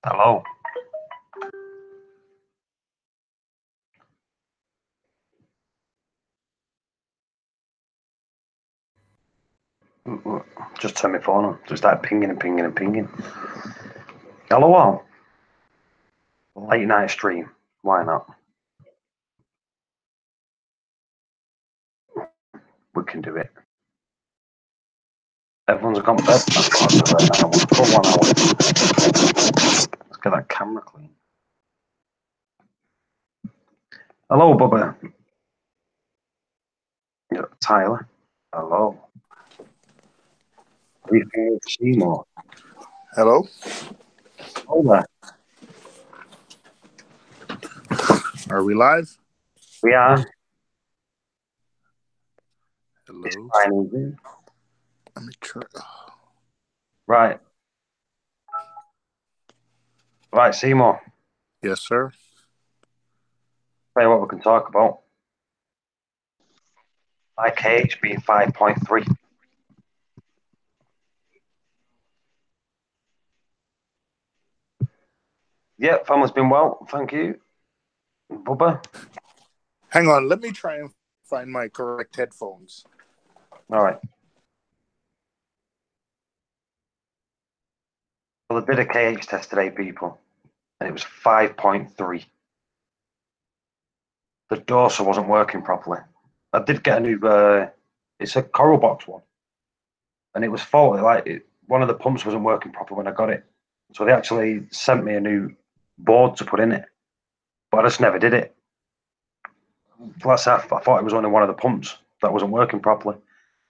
Hello. Just turn my phone on. Just start pinging and pinging and pinging. Hello, all. Late night stream. Why not? We can do it. Everyone's gone to bed. For 1 hour. Let's get that camera clean. Hello, Bubba. Yeah, Tyler. Hello. Reef Seymour. Hello. Oh there. Are we live? We are. Hello. Let me try. Right. Right, Seymour. Yes, sir. Tell you what we can talk about. My KH being 5.3. Yeah, family's been well, thank you. Bubba? Hang on, let me try and find my correct headphones. All right. Well, I did a KH test today, people, and it was 5.3. The dorsal wasn't working properly. I did get a new, it's a coral box one, and it was faulty. One of the pumps wasn't working properly when I got it. So they actually sent me a new board to put in it, but I just never did it. Plus, I thought it was only one of the pumps that wasn't working properly.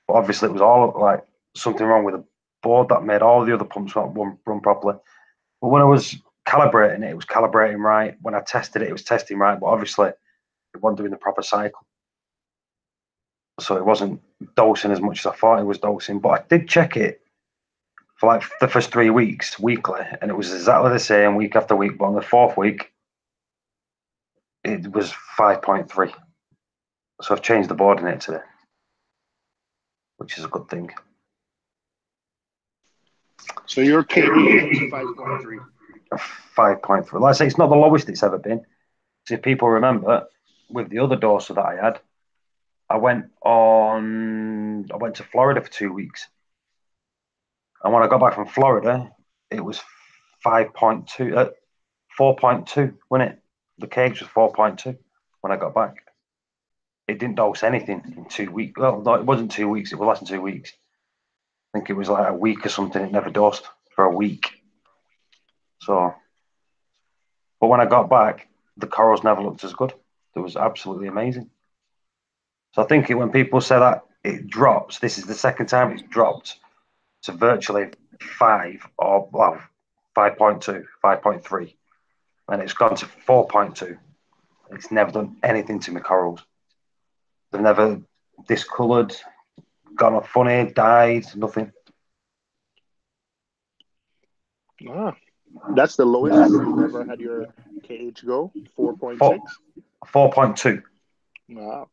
But obviously, it was all like something wrong with the board that made all the other pumps not run properly. But when I was calibrating it, it was calibrating right. When I tested it, it was testing right. But obviously, it wasn't doing the proper cycle. So it wasn't dosing as much as I thought it was dosing. But I did check it for like the first 3 weeks weekly, and it was exactly the same week after week. But on the fourth week, it was 5.3. So I've changed the board in it today, which is a good thing. So your KH is 5.3. 5.3. Like I say, it's not the lowest it's ever been. So if people remember, with the other dorsal that I had, I went to Florida for 2 weeks. And when I got back from Florida, it was 5.2, 4.2, wasn't it? The KH was 4.2 when I got back. It didn't dose anything in 2 weeks. Well, no, it wasn't 2 weeks. It was less than 2 weeks. I think it was like a week or something. It never dosed for a week. So, but when I got back, the corals never looked as good. It was absolutely amazing. So I think when people say that it drops, this is the second time it's dropped to virtually 5 or 5.2, 5.3, and it's gone to 4.2. It's never done anything to my corals. They've never discoloured, gone off funny, died, nothing. That's the lowest you've ever had your KH go? 4.6? 4.2. Wow.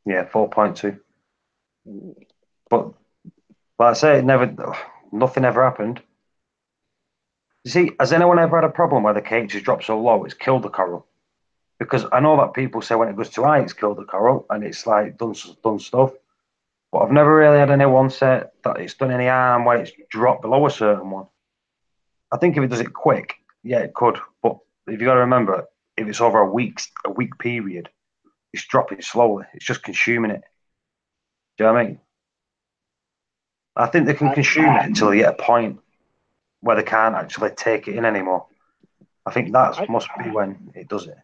Yeah, 4.2. But like I say, nothing ever happened. You see, has anyone ever had a problem where the KH has dropped so low it's killed the coral? Because I know that people say when it goes too high, it's killed the coral and it's like done stuff. But I've never really had anyone say that it's done any harm when it's dropped below a certain one. I think if it does it quick, yeah, it could. But if you got to remember, if it's over a week period, it's dropping slowly. It's just consuming it. Do you know what I mean? I think they can consume it until they get a point where they can't actually take it in anymore. I think that must be when it does it.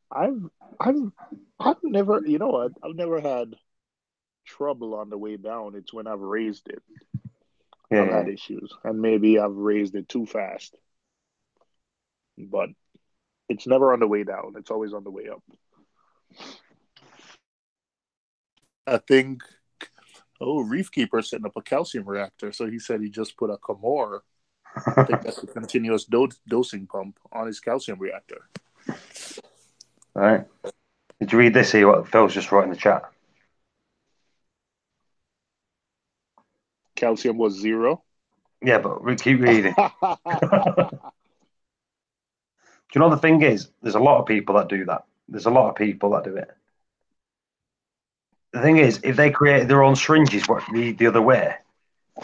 I've never, you know what? I've never had trouble on the way down. It's when I've raised it. Yeah, I've had issues, and maybe I've raised it too fast. But it's never on the way down. It's always on the way up. I think, Reef Keeper setting up a calcium reactor. So he said he just put a Camor. I think that's a continuous dosing pump on his calcium reactor. All right. Did you read this here? What Phil's just wrote in the chat? Calcium was 0. Yeah, but we keep reading. Do you know the thing is? There's a lot of people that do that. There's a lot of people that do it. The thing is, if they created their own syringes, what read the other way,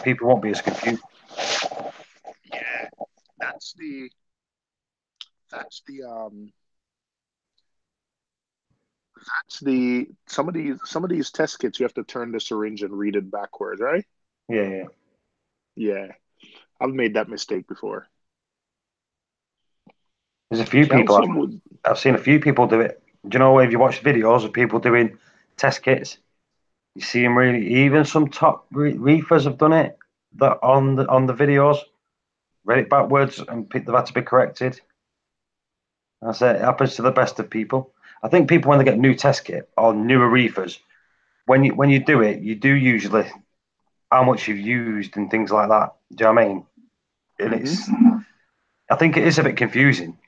people won't be as confused. Yeah, that's the that's the that's the some of these test kits you have to turn the syringe and read it backwards, right? Yeah, yeah. Yeah, I've made that mistake before. There's a few people Calcium would. I've seen a few people do it. Do you know if you watch videos of people doing test kits, you see them really. Even some top reefers have done it. That on the videos, read it backwards and they've had to be corrected. I say it happens to the best of people. I think people when they get new test kit or newer reefers, when you do it, you do usually how much you've used and things like that. Do you know what I mean? And Hmm. it's I think it is a bit confusing.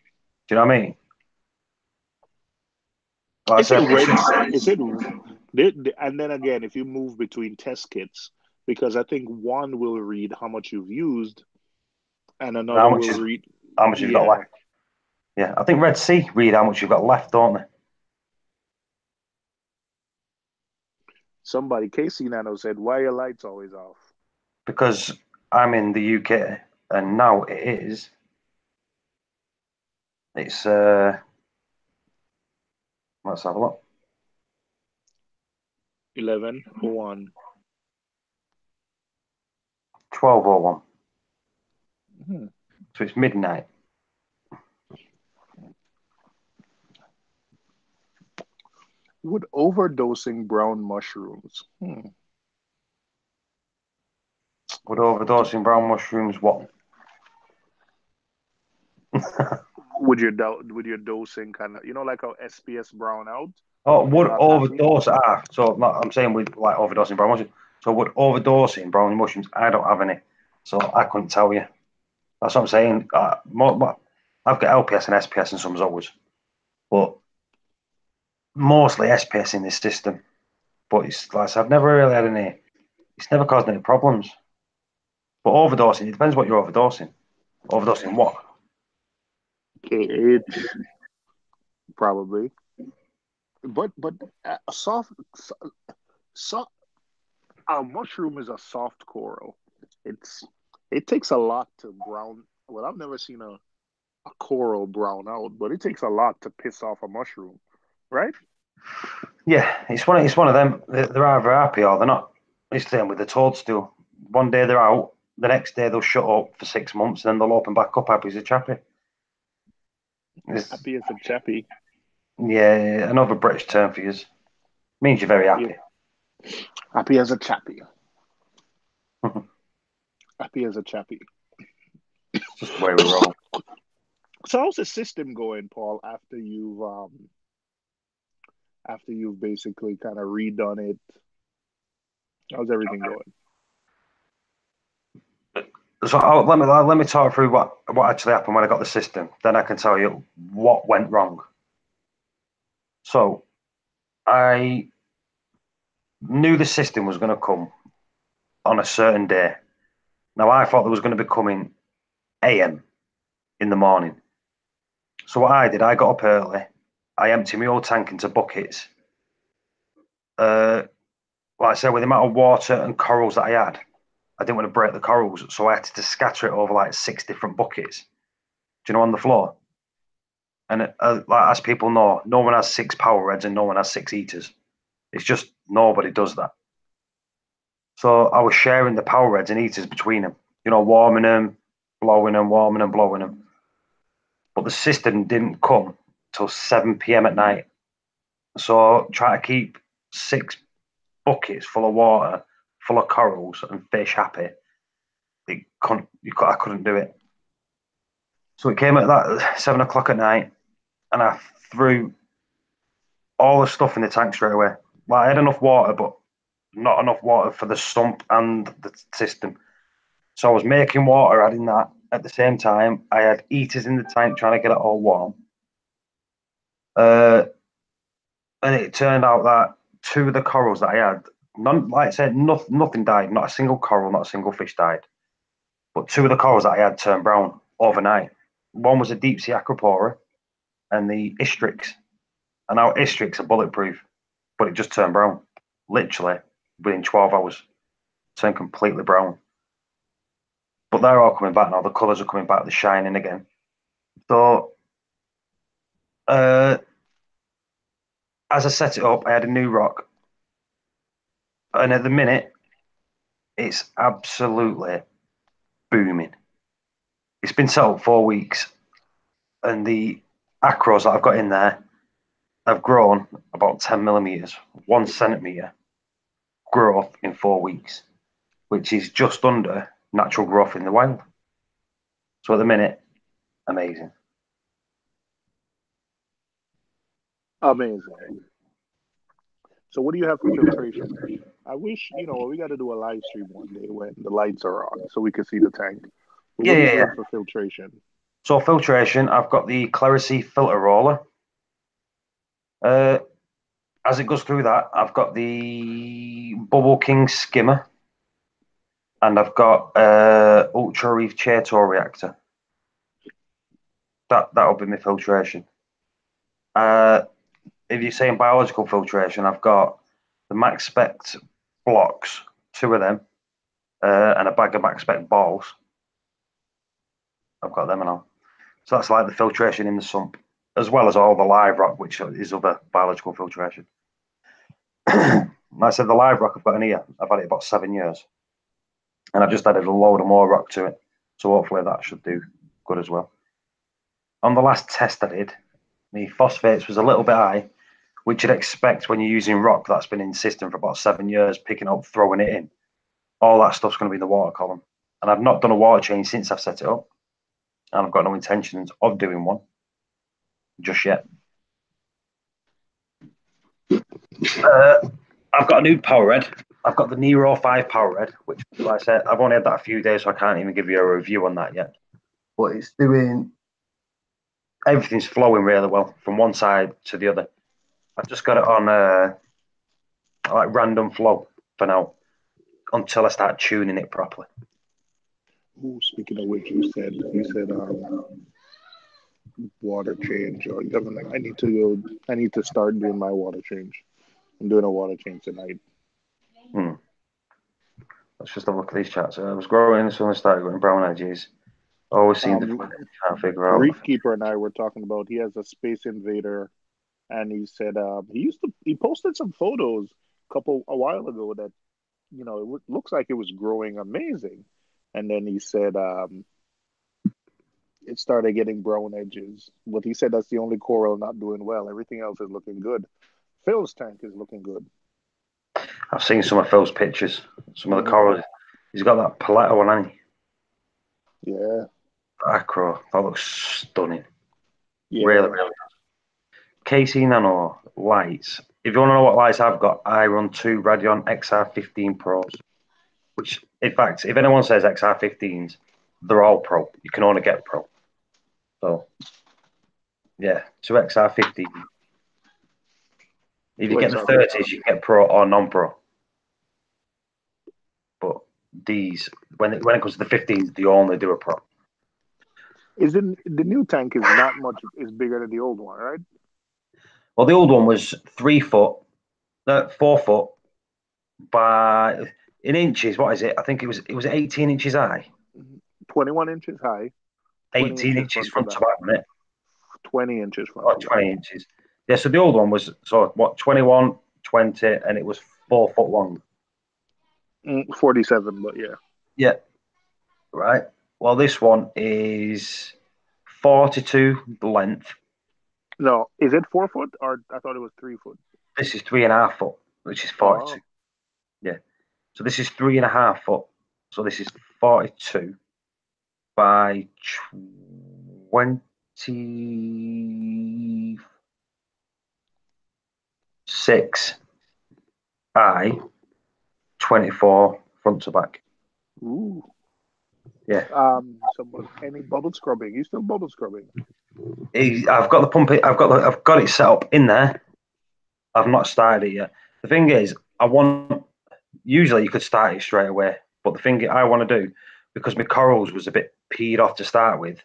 Do you know what I mean? Like I Is it said, red? Is it? And then again, if you move between test kits, because I think one will read how much you've used, and how another much will is read. how much you've got Yeah, left. Yeah, I think Red Sea read how much you've got left, don't they? somebody, Casey Nano said, "Why are your lights always off?" Because I'm in the UK and now it is. It's let's have a look. 11:01. 12:01. Hmm. So it's midnight. Would overdosing brown mushrooms? Would overdosing brown mushrooms what? Would your dosing kind of like how SPS brown out Oh, would without caffeine? overdose so I'm saying with like overdosing brown mushrooms. So would overdosing brown mushrooms? I don't have any, so I couldn't tell you. That's what I'm saying. I've got LPS and SPS and some Zoas, but mostly SPS in this system. But it's like I said, I've never really had any. It's never caused any problems. But overdosing, it depends what you're overdosing. Overdosing what? KH probably, but a soft a mushroom is a soft coral. It's it takes a lot to brown. Well, I've never seen a coral brown out, but it takes a lot to piss off a mushroom, right? Yeah, it's one of them. They're either happy or they're not. It's the same with the toadstool. One day they're out, the next day they'll shut up for 6 months, and then they'll open back up happy as a chappy. It's, Happy as a chappy. yeah, another British term for you. Means you're very Yeah, happy. happy as a chappy. Happy as a chappy. It's just the way we roll. So how's the system going, Paul? After you've basically kind of redone it, how's everything going? So let me talk through what actually happened when I got the system. Then I can tell you what went wrong. So I knew the system was going to come on a certain day. Now I thought there was going to be coming AM in the morning. So what I did, I got up early. I emptied my old tank into buckets. Like I said, with the amount of water and corals that I had, I didn't want to break the corals, so I had to scatter it over like 6 different buckets. Do you know on the floor? And like, as people know, no one has 6 power heads and no one has 6 heaters. It's just nobody does that. So I was sharing the power heads and heaters between them. Warming them, blowing them, warming them, blowing them. But the system didn't come till 7 p.m. at night. So try to keep 6 buckets full of water, full of corals and fish happy. I couldn't do it. So it came at that 7 o'clock at night, and I threw all the stuff in the tank straight away. Like I had enough water, but not enough water for the sump and the system. So I was making water, adding that at the same time. I had heaters in the tank trying to get it all warm. Uh, and it turned out that 2 of the corals that I had, none, like I said, nothing died. Not a single coral, not a single fish died. But two of the corals that I had turned brown overnight. One was a deep sea acropora and the Istrix. And now Istrix are bulletproof, but it just turned brown. Literally within 12 hours, turned completely brown. But they're all coming back now. The colours are coming back. They're shining again. So, as I set it up, I had a new rock. And at the minute, it's absolutely booming. It's been set up 4 weeks. And the acros that I've got in there have grown about 10 millimeters, 1 centimeter growth in 4 weeks, which is just under natural growth in the wild. So at the minute, amazing. Amazing. So what do you have for filtration? I wish, we got to do a live stream one day when the lights are on so we can see the tank. But what do you have for filtration? So filtration, I've got the Clarity filter roller. As it goes through that, I've got the Bubble King skimmer, and I've got Ultra Reef Chaeto reactor. That'll be my filtration. If you're saying biological filtration, I've got the Max Spec blocks, 2 of them, and a bag of Max Spec balls. I've got them and all. So that's like the filtration in the sump, as well as all the live rock, which is other biological filtration. Like I said, the live rock I've got in here, I've had it about 7 years. And I've just added a load of more rock to it. So hopefully that should do good as well. On the last test I did, the phosphates was a little bit high, which you'd expect when you're using rock that's been in the system for about 7 years, picking up, throwing it in. All that stuff's going to be in the water column. And I've not done a water change since I've set it up. And I've got no intentions of doing one just yet. I've got a new power head. I've got the Nero 5 power head, which, like I said, I've only had that a few days, so I can't even give you a review on that yet. But it's doing, everything's flowing really well from one side to the other. I've just got it on like random flow for now until I start tuning it properly. Ooh, speaking of which, you said water change. Or I need to start doing my water change. I'm doing a water change tonight. Let's just have a look at these chats. I was growing, so I started going brown edges. Always seem to can't figure out. Reef Keeper and I were talking about. He has a Space Invader, and he said he posted some photos a while ago that it looks like it was growing amazing, and then he said it started getting brown edges. But he said that's the only coral not doing well. Everything else is looking good. Phil's tank is looking good. I've seen some of Phil's pictures. Some of the corals. He's got that paletta one, hasn't he? Yeah. Acro. That looks stunning. Yeah. Really, really. KC Nano lights. If you want to know what lights I've got, I run 2 Radion XR15 Pros. Which, in fact, if anyone says XR15s, they're all Pro. You can only get Pro. So, yeah, 2 XR15. If you get the 30s, you get Pro or non-Pro. But these, when it comes to the 15s, they only do a Pro. The new tank is not much, is bigger than the old one, right? Well, the old one was 4 foot by in inches. What is it? I think it was 18 inches high. 21 inches high. 18 inches front to back, wasn't it? 20 inches front to back. 20 inches. Yeah, so the old one was 21, 20, and it was 4 foot long. 47, but yeah. Yeah. Right. Well, this one is 42 length. No, is it 4 foot, or I thought it was 3 foot? This is 3.5 foot, which is 42. Oh. Yeah. So this is 3.5 foot. So this is 42 by 26 by 24 front to back. Ooh. Yeah. Any bubble scrubbing? You still bubble scrubbing? I've got the pump. I've got it set up in there. I've not started it yet. The thing is, usually you could start it straight away, but the thing I want to do, because my corals was a bit peed off to start with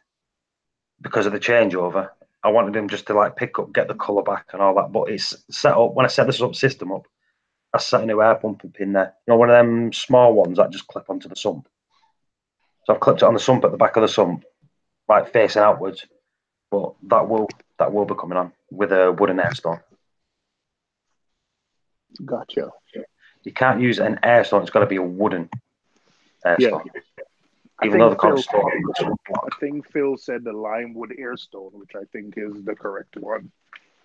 because of the changeover. I wanted them just to like pick up, get the colour back and all that. But it's set up when I set this system up. I set a new air pumping pin there. You know, one of them small ones that just clip onto the sump. So I've clipped it on the sump at the back of the sump, like facing outwards. But that will be coming on with a wooden air stone. Gotcha. You can't use an air stone; it's got to be a wooden air Yeah. stone. Even though the cost I think Phil said the limewood air stone, which I think is the correct one.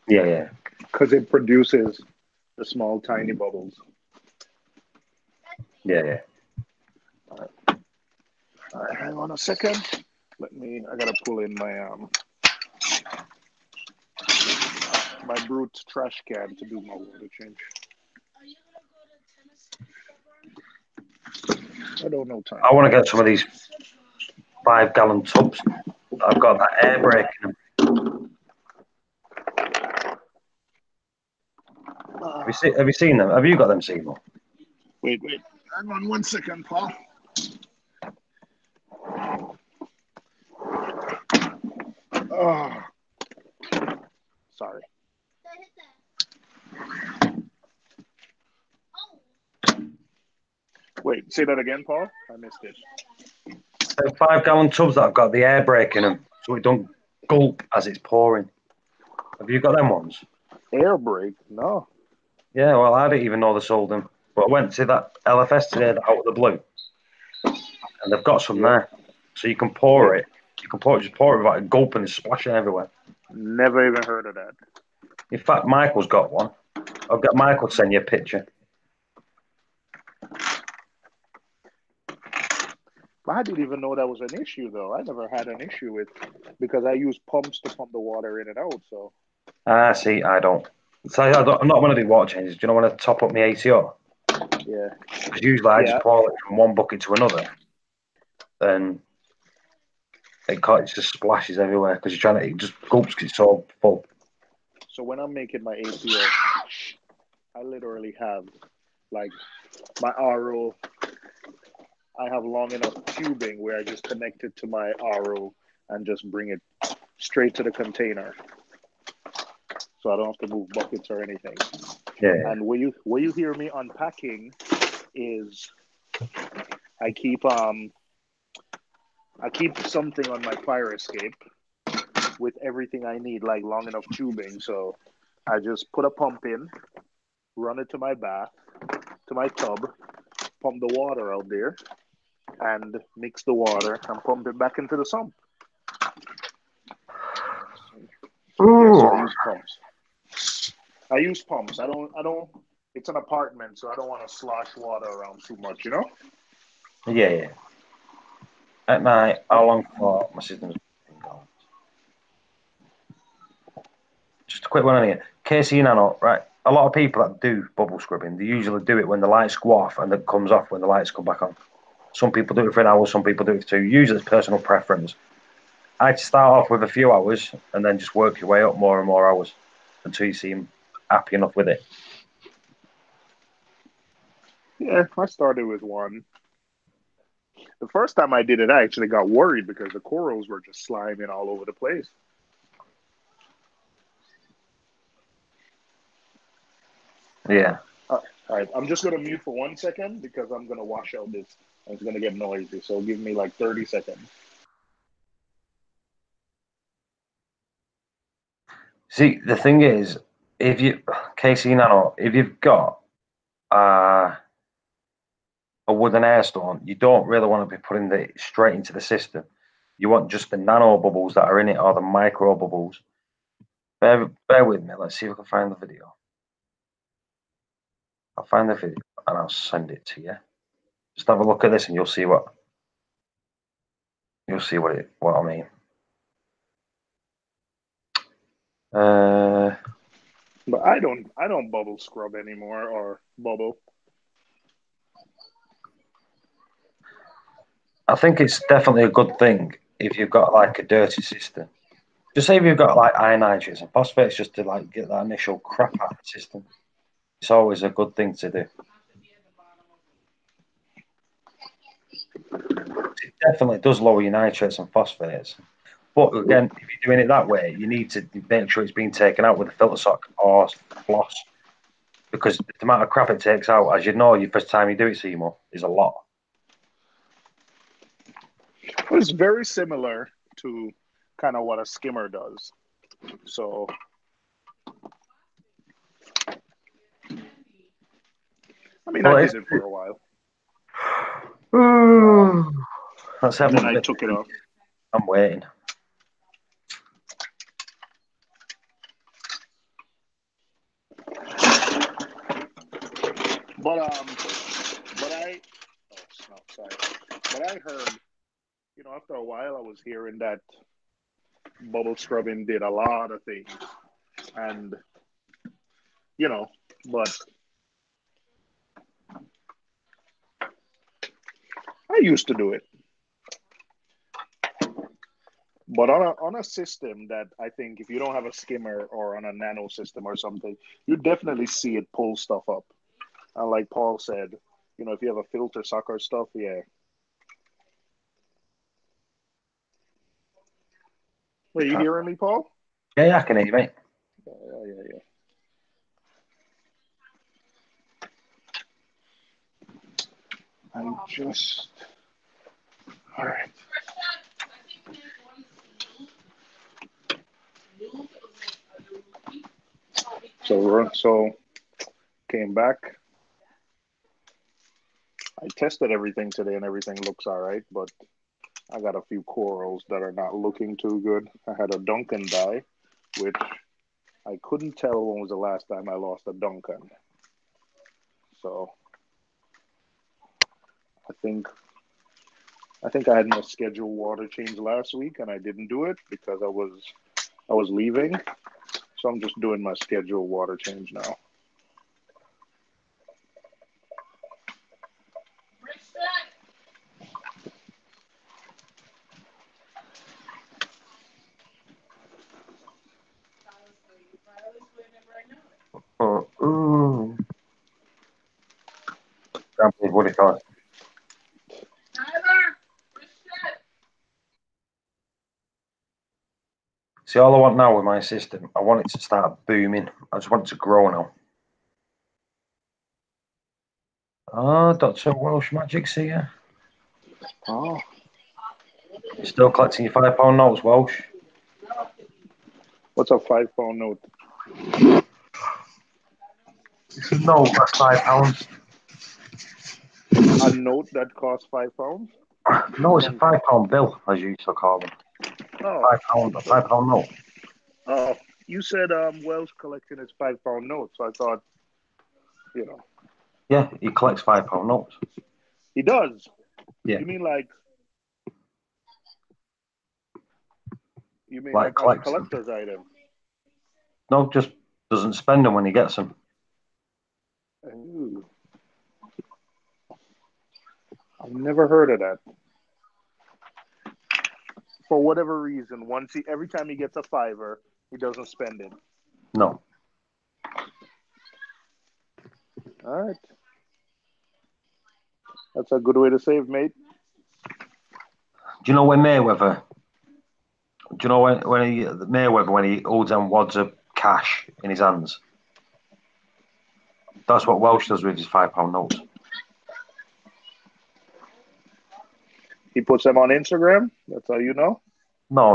Yeah. Because it produces the small, tiny bubbles. Yeah. All right, hang on a second. I gotta pull in my Brute trash can to do my water change. I don't know time. I want to get some of these 5-gallon tubs. I've got that air brake in them. Have you seen them? Have you got them, Seymour? Wait. Hang on 1 second, Paul. Oh, sorry. Wait, say that again, Paul? I missed it. The 5-gallon tubs that I've got the air brake in them, so it don't gulp as it's pouring. Have you got them ones? Air brake? No. Yeah, well, I didn't even know they sold them. But I went to that LFS today, out of the blue, and they've got some there. So you can pour it. You can just pour it without a gulp and it's splashing everywhere. Never even heard of that. In fact, Michael's got one. I've got Michael to send you a picture. I didn't even know that was an issue, though. I never had an issue with because I use pumps to pump the water in and out. So. See, I don't. So I'm not going to do water changes. Do you know when I top up my ATO? Yeah. Because usually I just pour it from one bucket to another, and it just splashes everywhere because it just gulps because it's so full. So when I'm making my ATO, I literally have like my RO. I have long enough tubing where I just connect it to my RO and just bring it straight to the container. So I don't have to move buckets or anything. Yeah. And where you hear me unpacking is I keep something on my fire escape with everything I need, like long enough tubing. So I just put a pump in, run it to my bath, to my tub, pump the water out there, and mix the water and pump it back into the sump. So I use pumps. I don't. It's an apartment, so I don't want to slosh water around too much, you know? Yeah. At night, how long for my system's been going? Just a quick one on here. Casey Nano, right? A lot of people that do bubble scrubbing, they usually do it when the lights go off and it comes off when the lights come back on. Some people do it for an hour, some people do it for 2. Usually it's personal preference. I'd start off with a few hours and then just work your way up more and more hours until you seem happy enough with it. Yeah, I started with 1. The first time I did it, I actually got worried because the corals were just sliming all over the place. Yeah. All right, I'm just going to mute for 1 second because I'm going to wash out this. It's going to get noisy, so give me like 30 seconds. See, the thing is, Casey Nano, if you've got a wooden air stone, you don't really want to be putting it straight into the system. You want just the nano bubbles that are in it or the micro bubbles. Bear with me. Let's see if I can find the video. I'll find the video and I'll send it to you. Just have a look at this and you'll see what I mean. But I don't bubble scrub anymore or bubble. I think it's definitely a good thing if you've got like a dirty system. Just say if you've got like iron nitrates and phosphates, just to like get that initial crap out of the system. It's always a good thing to do. It definitely does lower your nitrates and phosphates. But again, if you're doing it that way, you need to make sure it's being taken out with a filter sock or floss, because the amount of crap it takes out, as you know, your first time you do it, Seymour, is a lot. It's very similar to kind of what a skimmer does. So, I mean, I Well, did it for a while. Let's And have then a I bit. took it off. I'm waiting. But I, oh, no, sorry. But I heard, after a while, I was hearing that bubble scrubbing did a lot of things. And, but I used to do it. But on a system that I think if you don't have a skimmer or on a nano system or something, you definitely see it pull stuff up. And like Paul said, if you have a filter sucker stuff, yeah. Wait, you hearing me, Paul? Yeah, I can hear you, mate. Yeah. I'm just all right. So came back. I tested everything today, and everything looks all right. But I got a few corals that are not looking too good. I had a Duncan die, which I couldn't tell when was the last time I lost a Duncan. So I think I had my scheduled water change last week, and I didn't do it because I was leaving. So I'm just doing my scheduled water change now. Ooh. Can't believe what it cost. See, all I want now with my system, I want it to start booming. I just want it to grow now. Oh, Dr. Welsh Magic's here. Oh. Still collecting your £5 notes, Welsh? What's a £5 note? It's a note, that's £5. A note that costs £5? No, it's a £5 bill, as you used to call them. Oh. £5 note. Oh, you said Wells collecting his £5 notes. So I thought, Yeah, he collects £5 notes. He does. Yeah. You mean like Like as a collects them. collector's item? No, just doesn't spend them when he gets them. Ooh. I've never heard of that. For whatever reason, every time he gets a fiver, he doesn't spend it. No. All right. That's a good way to save, mate. Do you know when Mayweather? Do you know when he holds them wads of cash in his hands? That's what Welsh does with his £5 notes. He puts them on Instagram. That's how you know. No.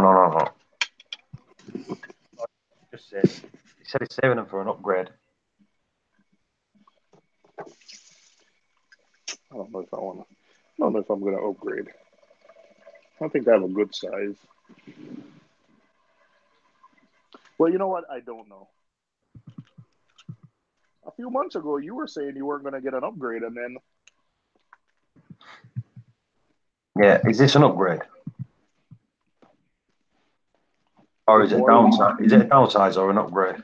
Just said he said he's saving them for an upgrade. I don't know if I want to. I don't know if I'm going to upgrade. I don't think I have a good size. Well, you know what? I don't know. A few months ago, you were saying you weren't going to get an upgrade, and then. Yeah, is this an upgrade? Or is it downside? Is it a downsize or an upgrade?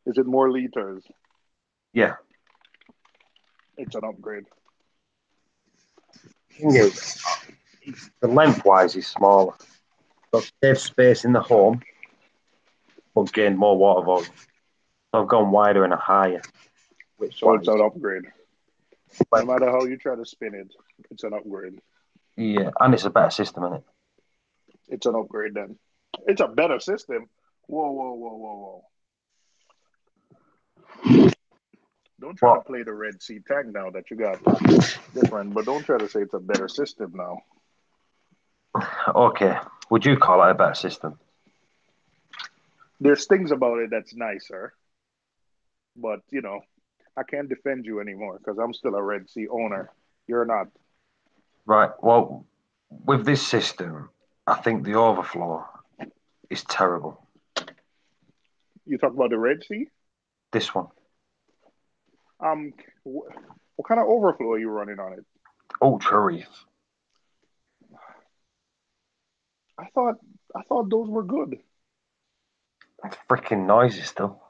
Is it more liters? Yeah. It's an upgrade. Thing is, the lengthwise is smaller. So I've saved space in the home, but gained more water volume. So I've gone wider and higher. So it's an upgrade. No matter how you try to spin it, it's an upgrade. Yeah, and it's a better system, isn't it? It's an upgrade then. It's a better system. Whoa, whoa, whoa, whoa, whoa. Don't try to What? play the Red Sea tank now that you got different, but don't try to say it's a better system now. Okay. Would you call it a better system? There's things about it that's nicer, but I can't defend you anymore because I'm still a Red Sea owner. You're not. Right. Well, with this system, I think the overflow is terrible. You talk about the Red Sea? This one, Um, what kind of overflow are you running on it? Ultra Reef. I thought I thought those were good. It's freaking noisy still.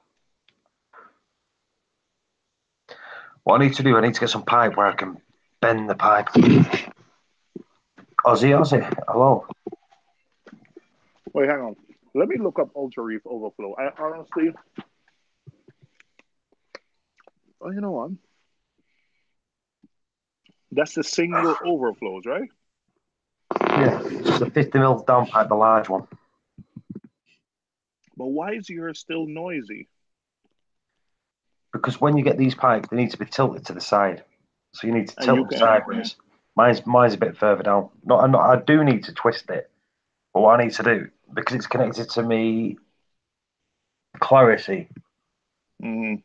What I need to do, I need to get some pipe where I can bend the pipe. Aussie, Aussie, hello. Wait, hang on. Let me look up Ultra Reef overflow. I honestly, oh, you know what? That's the single overflows, right? Yeah, it's the 50 mil down pipe, the large one. But why is yours still noisy? Because when you get these pipes, they need to be tilted to the side. So you need to And tilt you them can. sideways. Mine's a bit further down. I do need to twist it. But what I need to do, because it's connected to me clarity, Mm,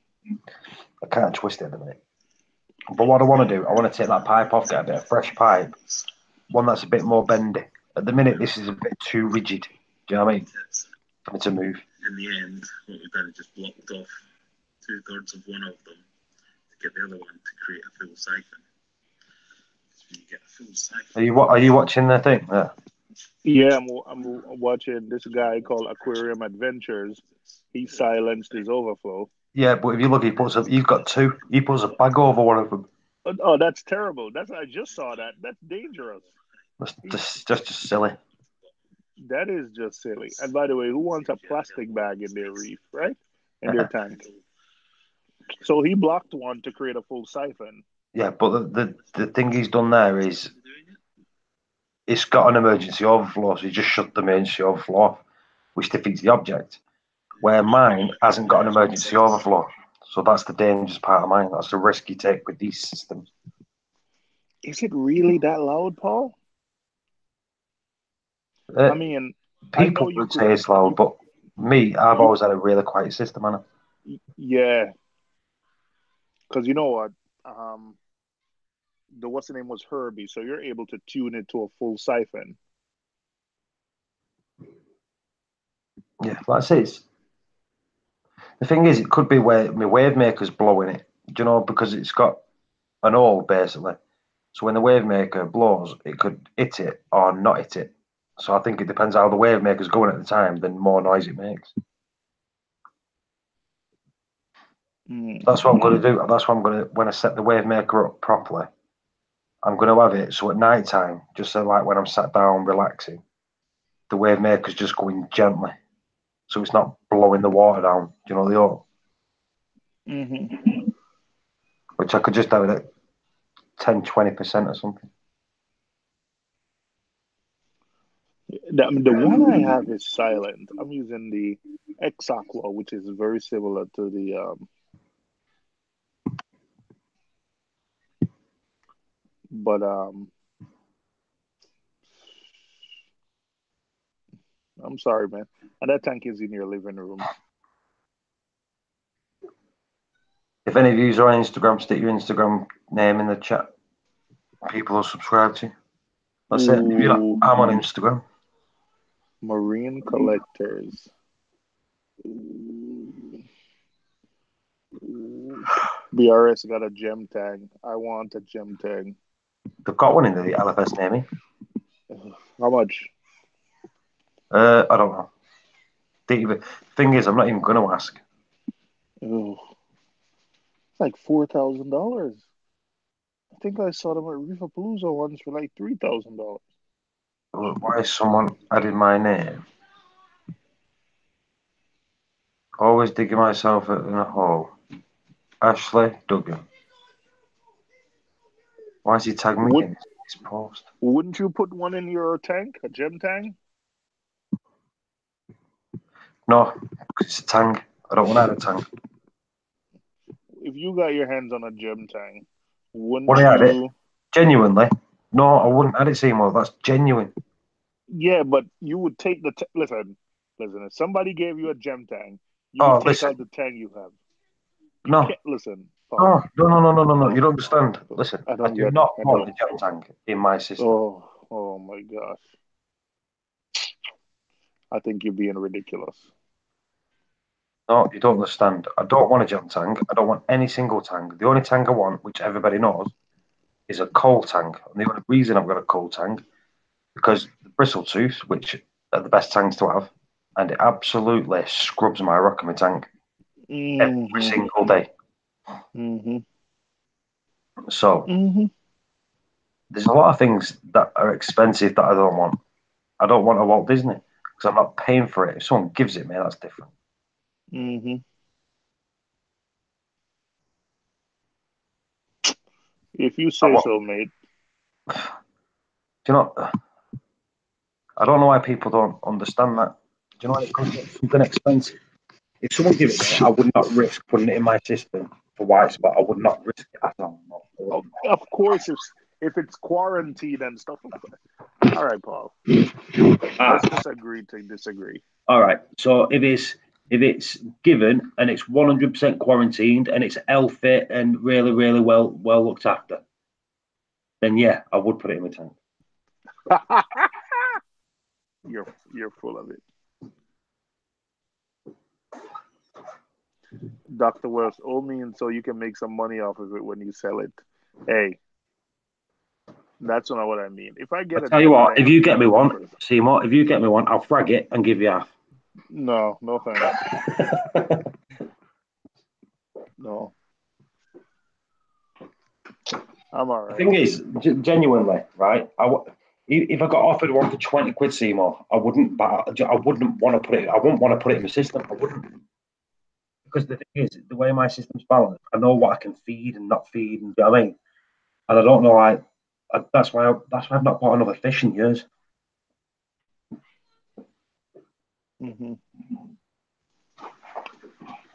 I can't twist it at the minute. But what I want to do, I want to take that pipe off, get a bit of fresh pipe, one that's a bit more bendy. At the minute, this is a bit too rigid. Do you know what I mean? For me to move. In the end, what we've done is just blocked off 2/3 of one of them to get the other one to create a full siphon. So when you get a full siphon, Are you watching the thing? Yeah. yeah, I'm watching this guy called Aquarium Adventures. He silenced his overflow. Yeah, but if you look, you've got two. He puts a bag over one of them. Oh, that's terrible. I just saw that. That's dangerous. That's He, just silly. that is just silly. And by the way, who wants a plastic bag in their reef, right? In their tank. So he blocked one to create a full siphon. Yeah, but the thing he's done there is it's got an emergency overflow, so he just shut the emergency overflow off, which defeats the object. Where mine hasn't got an emergency overflow. So that's the dangerous part of mine. That's the risk you take with these systems. Is it really that loud, Paul? Uh, I mean, I know People you would could. say it's loud, You but me, I've you always had a really quiet system, man. yeah, because you know what? Um, the what's the name was Herbie, so you're able to tune it to a full siphon. Yeah, like I say, the thing is, it could be where my wave maker's blowing it, do you know, because it's got an hole basically. So when the wave maker blows, it could hit it or not hit it. So I think it depends how the wave maker's going at the time, then more noise it makes. That's what I'm going to do. That's what I'm going to, when I set the wave maker up properly, I'm going to have it so at night time, just so like when I'm sat down relaxing, the wave maker's just going gently. So it's not blowing the water down, do you know the hole? Mm-hmm. Which I could just have it at 10-20% or something. The one I have is silent. I'm using the X Aqua, which is very similar to the. But I'm sorry, man. And that tank is in your living room. If any of you are on Instagram, stick your Instagram name in the chat. People will subscribe to you. That's it. If you're not, Ooh, I'm on Instagram. marine collectors. Ooh. Ooh. BRS got a gem tag. I want a gem tag. They've got one in the LFS naming. How much? I don't know. Thing is, I'm not even going to ask. Oh, it's like $4,000. I think I saw them at Reefapalooza ones for like $3,000. Why is someone adding my name? Always digging myself in a hole. Ashley Duggan. Why is he tagging me What in? It's post. Wouldn't you put one in your tank, a gem tank? No, because it's a tang. I don't want to add a tang. If you got your hands on a gem tank, wouldn't Would I add it? you? Genuinely? No, I wouldn't add it, Seymour. That's genuine. Yeah, but you would take the listen. Listen, if somebody gave you a gem tank, you Oh, would take listen. out the tank you have. You No. can't listen, No, Paul. no. You Paul, don't understand. Paul. Listen, I I don't do get it. not I want don't. the gem tank in my system. Oh my gosh! I think you're being ridiculous. No, you don't understand. I don't want a gem tank. I don't want any single tank. The only tank I want, which everybody knows, is a coal tank. And the only reason I've got a coal tank because the bristle tooth, which are the best tanks to have, and it absolutely scrubs my rock in my tank every Mm-hmm. single day. Mm-hmm. So Mm-hmm. there's a lot of things that are expensive that I don't want. I don't want a Walt Disney because I'm not paying for it. If someone gives it me, that's different. Mm-hmm. If you I say want, so, mate. do you know? I don't know why people don't understand that. Do you know when it comes to something expensive? If someone gives it me, I would not risk putting it in my system for white spot. I would not risk it at all. No, I Oh, wouldn't. of course, if it's quarantined and stuff. All right, Paul. Ah, Let's just agree to disagree. all right. So if it's given and it's 100% quarantined and it's healthy and really well looked after, then yeah, I would put it in my tank. You're full of it. Dr. Wells, owe me and so you can make some money off of it when you sell it. Hey, that's not what I mean. If I I get a tell you gem what, if tank, you get me one, Seymour, if you get me one, I'll frag it and give you half. no thanks. No, I'm all The right. thing is, genuinely, right? If I got offered one for 20 quid, Seymour, I wouldn't. I wouldn't want to put it. I wouldn't want to put it in the system. I wouldn't because the thing is, the way my system's balanced, I know what I can feed and not feed, and do you know what I mean. And I don't know. That's why I've not bought another fish in years. Mm-hmm.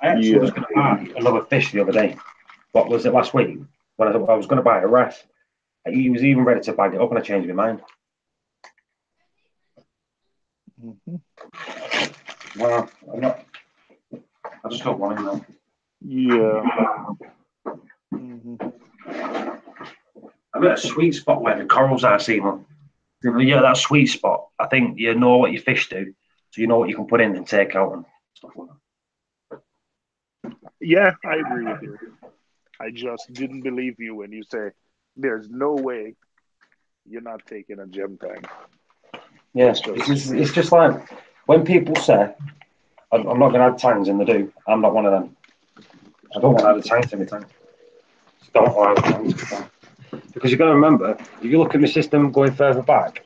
I actually Yeah. was going to buy another fish the other day. What was it last week? When I was going to buy a ref. He was even ready to bag it up, and I changed my mind. Mm-hmm. No, I'm not. I just don't want him now. Yeah. Mm-hmm. I'm at a sweet spot where the corals are, Seymour. Yeah, that sweet spot. I think you know what your fish do, so you know what you can put in and take out and stuff like Yeah, I agree with you. I just didn't believe you when you say there's no way you're not taking a gem tank. that. Yeah, It's just it's just like when people say, I'm not going to add tangs, and they do. I'm not one of them. I don't want to add a tang to my tank. Just don't want to add a tang to my tank. Because you've got to remember, if you look at my system going further back,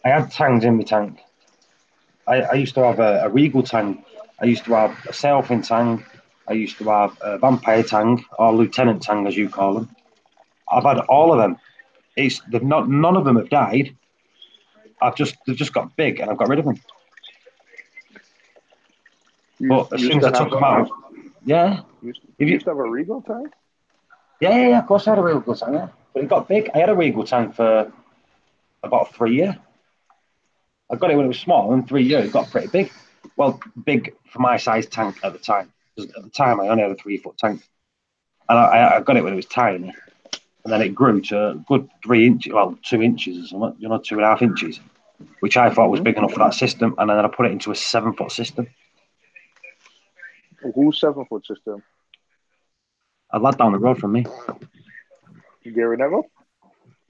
I had tangs in my tank. I used to have a Regal tang. I used to have a Sailfin tang. I used to have a Vampire tang, or Lieutenant tang, as you call them. I've had all of them. They've not, none of them have died. They've just got big, and I've got rid of them. you But as soon used as to I have took them out, yeah, if you you, used to have a Regal tank? yeah, of course I had a Regal tang, yeah. But it got big. I had a Regal tang for about 3 years. I got it when it was small, and 3 years it got pretty big. Well, big for my size tank at the time. Because at the time I only had a 3 foot tank, and I got it when it was tiny, and then it grew to a good 3 inches, well 2 inches or something, 2.5 inches, which I thought was Mm-hmm. big enough for that system, and then I put it into a 7 foot system. Who's 7 foot system? A lad down the road from me. Gary Neville?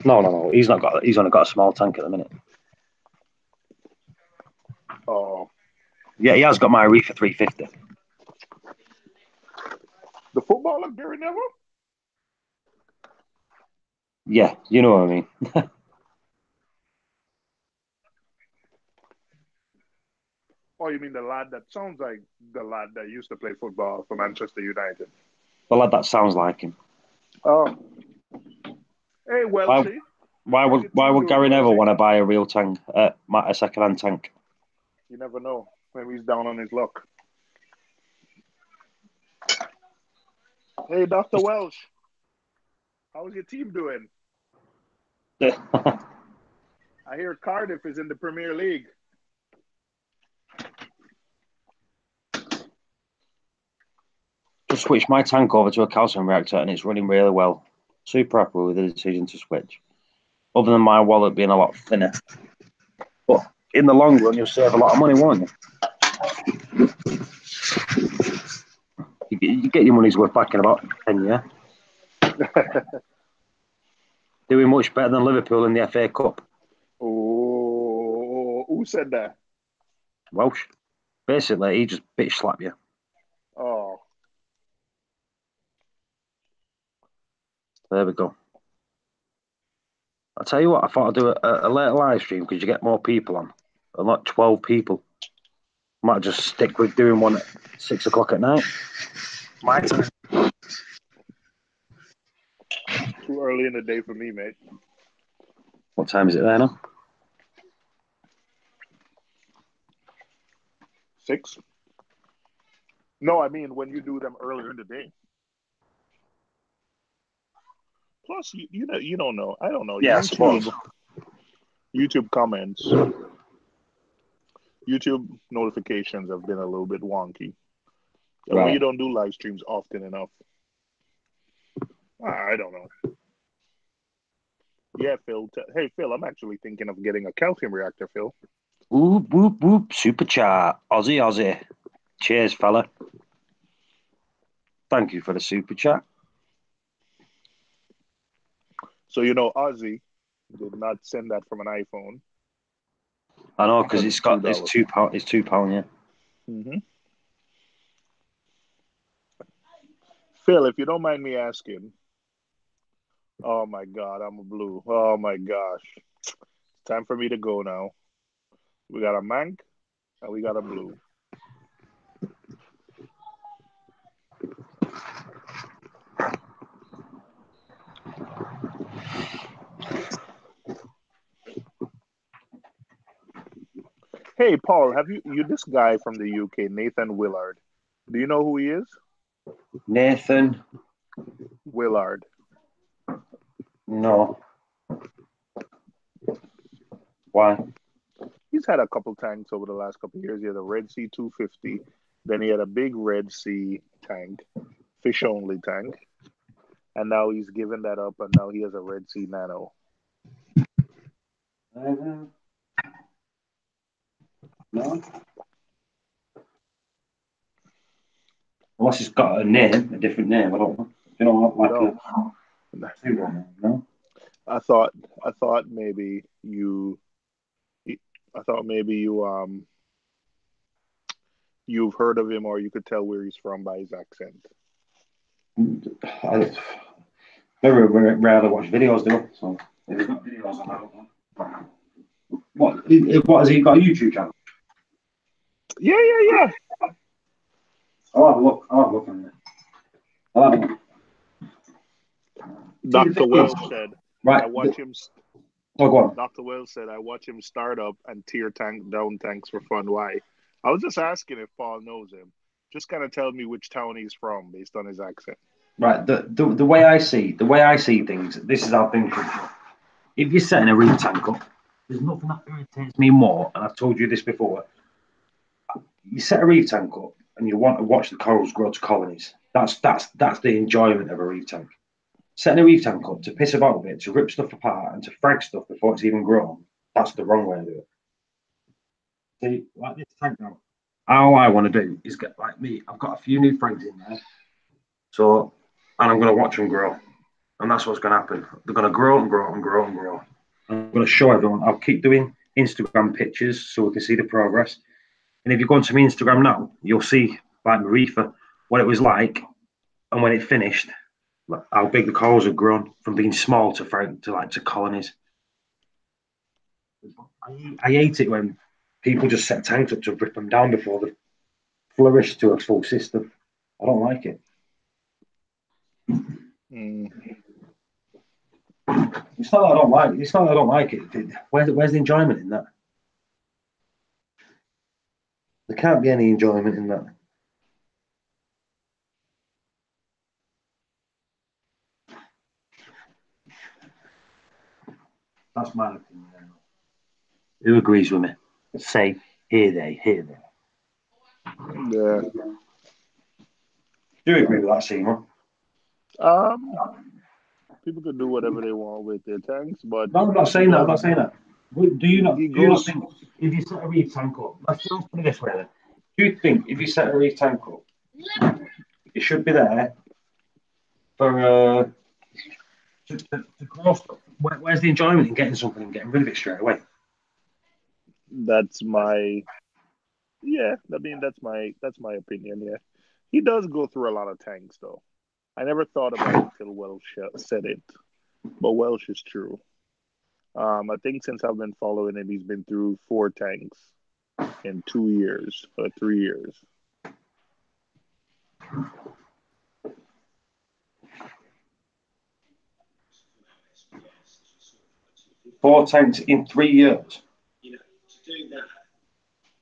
No. He's not got. He's only got a small tank at the minute. Oh, Yeah, he has got my Reef for 350. the footballer Gary Neville? Yeah, you know what I mean. Oh, you mean the lad that sounds like the lad that used to play football for Manchester United? The lad that sounds like him. Oh, hey, Why, Welshie. How's your Why team would doing, Gary Neville Rosie? want to buy a real tank, a second-hand tank? You never know. Maybe he's down on his luck. Hey, Dr. Welsh, how's your team doing? I hear Cardiff is in the Premier League. Just switched my tank over to a calcium reactor and it's running really well. Super happy with the decision to switch. Other than my wallet being a lot thinner. But in the long run, you'll save a lot of money, won't you? You get your money's worth back in about 10 years. Doing much better than Liverpool in the FA Cup. Oh, who said that? Welsh. Basically, he just bitch slap you. Oh. There we go. I'll tell you what, I thought I'd do a later live stream because you get more people on. I'm like 12 people. Might just stick with doing one at 6 o'clock at night. My time. Too early in the day for me, mate. What time is it there now? 6? No, I mean when you do them earlier in the day. Plus, you don't know. I don't know. Yeah, I suppose. YouTube comments, YouTube notifications have been a little bit wonky. And when you don't do live streams often enough, I don't know. Yeah, Phil. Hey, Phil, I'm actually thinking of getting a calcium reactor, Phil. Whoop, whoop, whoop. Super chat. Aussie, Aussie. Cheers, fella. Thank you for the super chat. So, Ozzy did not send that from an iPhone. I know, because it's £2. It's £2, yeah. Mm-hmm. Phil, if you don't mind me asking, oh my God, I'm a blue. Oh my gosh. It's time for me to go now. We got a Mank and we got a blue. Hey, Paul, have you this guy from the UK, Nathan Willard? Do you know who he is? Nathan Willard. No. Why? He's had a couple tanks over the last couple of years. He had a Red Sea 250. Then he had a big Red Sea tank, fish only tank. And now he's given that up and now he has a Red Sea Nano. No. Unless it's got a name, a different name, I don't know. You know, like no. I thought maybe you've heard of him or you could tell where he's from by his accent. I very rarely watch videos, do I? So if he's got videos on, I don't know. What has he got a YouTube channel? Yeah. I'll have a look on it. Dr. Wells said, right. I watch him. Oh, go on. Dr. Wells said, I watch him start up and tear down tanks for fun. Why? I was just asking if Paul knows him. Just kind of tell me which town he's from based on his accent. Right. The way I see things, this is how things should go. If you're setting a reef tank up, there's nothing that irritates me more, and I've told you this before. You set a reef tank up and you want to watch the corals grow to colonies. That's the enjoyment of a reef tank. Setting a reef tank up to piss about with it, to rip stuff apart and to frag stuff before it's even grown, that's the wrong way to do it. See, like this tank now, all I want to do is get, like me, I've got a few new frags in there. So, and I'm going to watch them grow. And that's what's going to happen. They're going to grow and grow and grow and grow. I'm going to show everyone. I'll keep doing Instagram pictures so we can see the progress. And if you go onto my Instagram now, you'll see, like Reef, what it was like and when it finished, how big the corals have grown from being small to colonies. I hate it when people just set tanks up to rip them down before they flourish to a full system. I don't like it. It's not that I don't like it. It's not that I don't like it. Where's the enjoyment in that? There can't be any enjoyment in that. That's my opinion. Who agrees with me? Say, here they, here they. Yeah. Do you agree with that, Simon? Um, People could do whatever they want with their tanks, but No, I'm not he saying that. I'm does. not saying that. Do you not? He Do you not goes. think if you set a reef tank up? Let's put it this way. Then. Do you think if you set a reef tank up, it should be there for to grow stuff? Where's the enjoyment in getting something and getting rid of it straight away? That's my. Yeah, I mean that's my opinion. Yeah, he does go through a lot of tanks though. I never thought about it till Welsh said it, but Welsh is true. I think since I've been following him, he's been through 4 tanks in 2 years or 3 years. 4 tanks in 3 years. You know, to do that,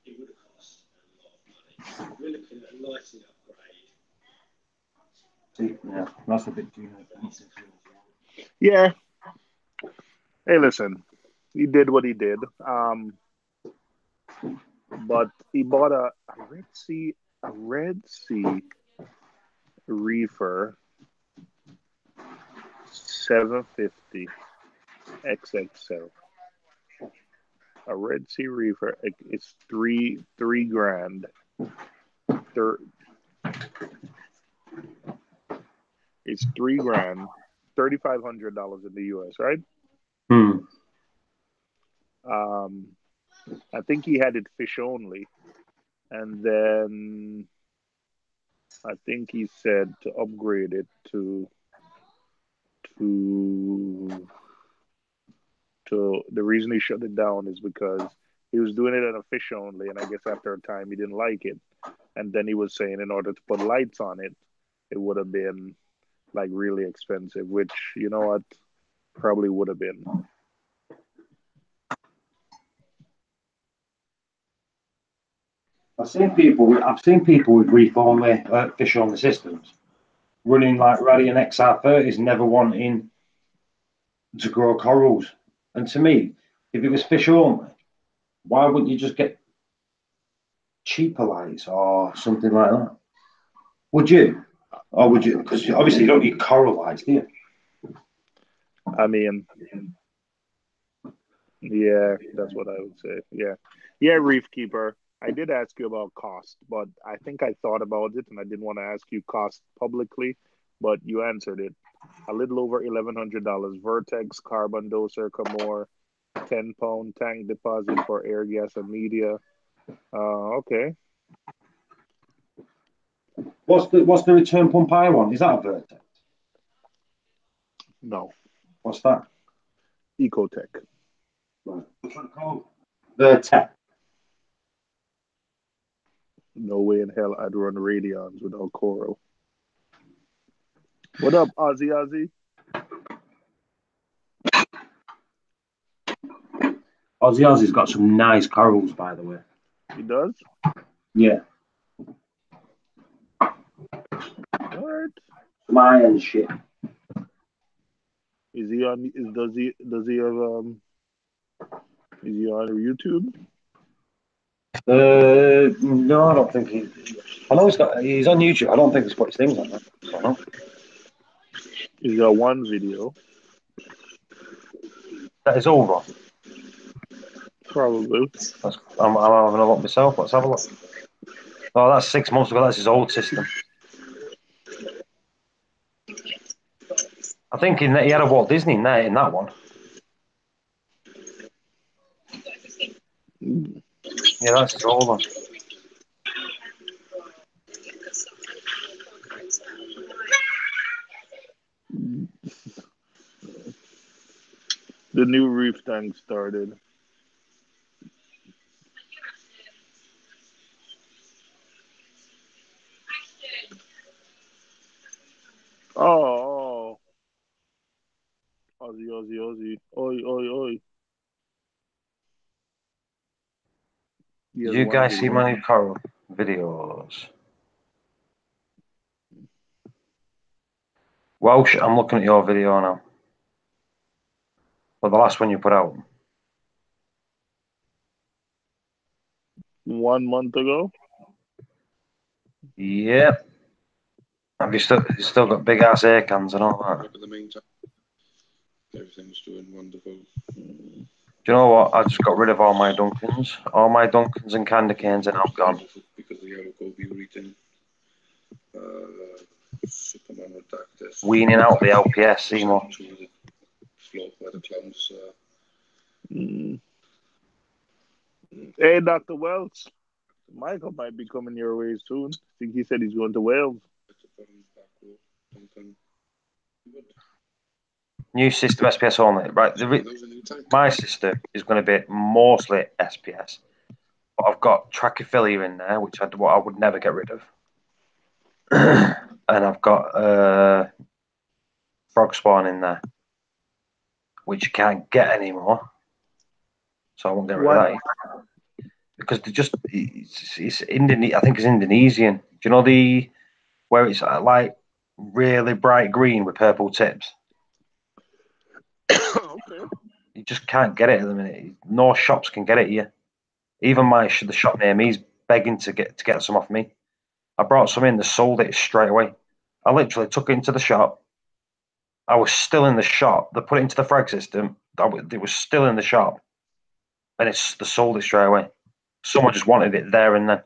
it would have cost a lot of money. We're looking at a lighting upgrade. See, yeah, that's a bit too much. Yeah. Hey, listen, he did what he did. But he bought a Red Sea Reefer 750 XXL. A Red Sea Reefer. It's three grand. Thir- It's 3 grand, $3,500 in the US, right? Hmm. Um, I think he had it fish only, and then I think he said to upgrade it to the reason he shut it down is because he was doing it on a fish only, and I guess after a time he didn't like it, and then he was saying in order to put lights on it, it would have been like really expensive, which you know what, probably would have been. I've seen people with reef only, fish only systems running like Radian XR30s, never wanting to grow corals. And to me, if it was fish only, why wouldn't you just get cheaper lights or something like that? Would you? Or would you? Because obviously you don't need coral lights, do you? I mean, yeah, that's what I would say. Yeah, yeah, Reef Keeper. I did ask you about cost, but I think I thought about it and I didn't want to ask you cost publicly, but you answered it. A little over $1,100. Vertex carbon doser, Camor, 10-pound tank deposit for air, gas, and media. Okay. What's the return pump I want? Is that a Vertex? No. What's that? Ecotech. Right. What's that called? Vertex. No way in hell I'd run Radions without Coral. What up, Ozzy Ozzy? Aussie Aussie's got some nice corals, by the way. He does? Yeah. All right. Some iron shit. Is he on? Does he have Is he on YouTube? No, I don't think he. I know he's on YouTube. I don't think he's put his things on that. I don't know. He's got one video. That is over. Probably. I'm having a look myself. Let's have a look. Oh, that's 6 months ago. That's his old system. I think he had a Walt Disney in there in that one. Yeah, that's his old one. The new reef tank started. Oh, Ozzy Aussie, Aussie. Oi, oi, oi. He has You one guys see video. my new coral videos? Welsh, I'm looking at your video now. Well, the last one you put out. 1 month ago. Yep. Have you still got big ass air cans and all that? But in the meantime, everything's doing wonderful. Do you know what? I just got rid of all my Duncans. All my Duncans and candy canes are now gone. Because the yellow goby reading. Superman redacted. Weaning out the LPS, Seymour. Float where the clowns. Hey, Dr. Welch. Michael might be coming your way soon. I think he said he's going to Wales. New system SPS only. Right. My system is going to be mostly SPS. But I've got Trachyphilia in there, which I would never get rid of. And I've got frog spawn in there, which you can't get anymore. So I won't get rid of that. Because it's I think it's Indonesian. Do you know where it's like really bright green with purple tips? Okay. You just can't get it at the minute. No shops can get it here. Even the shop near me is begging to get some off me. I brought some in, they sold it straight away. I literally took it into the shop. I was still in the shop. They put it into the frag system. It was still in the shop, and they sold it straight away. Someone just wanted it there and then.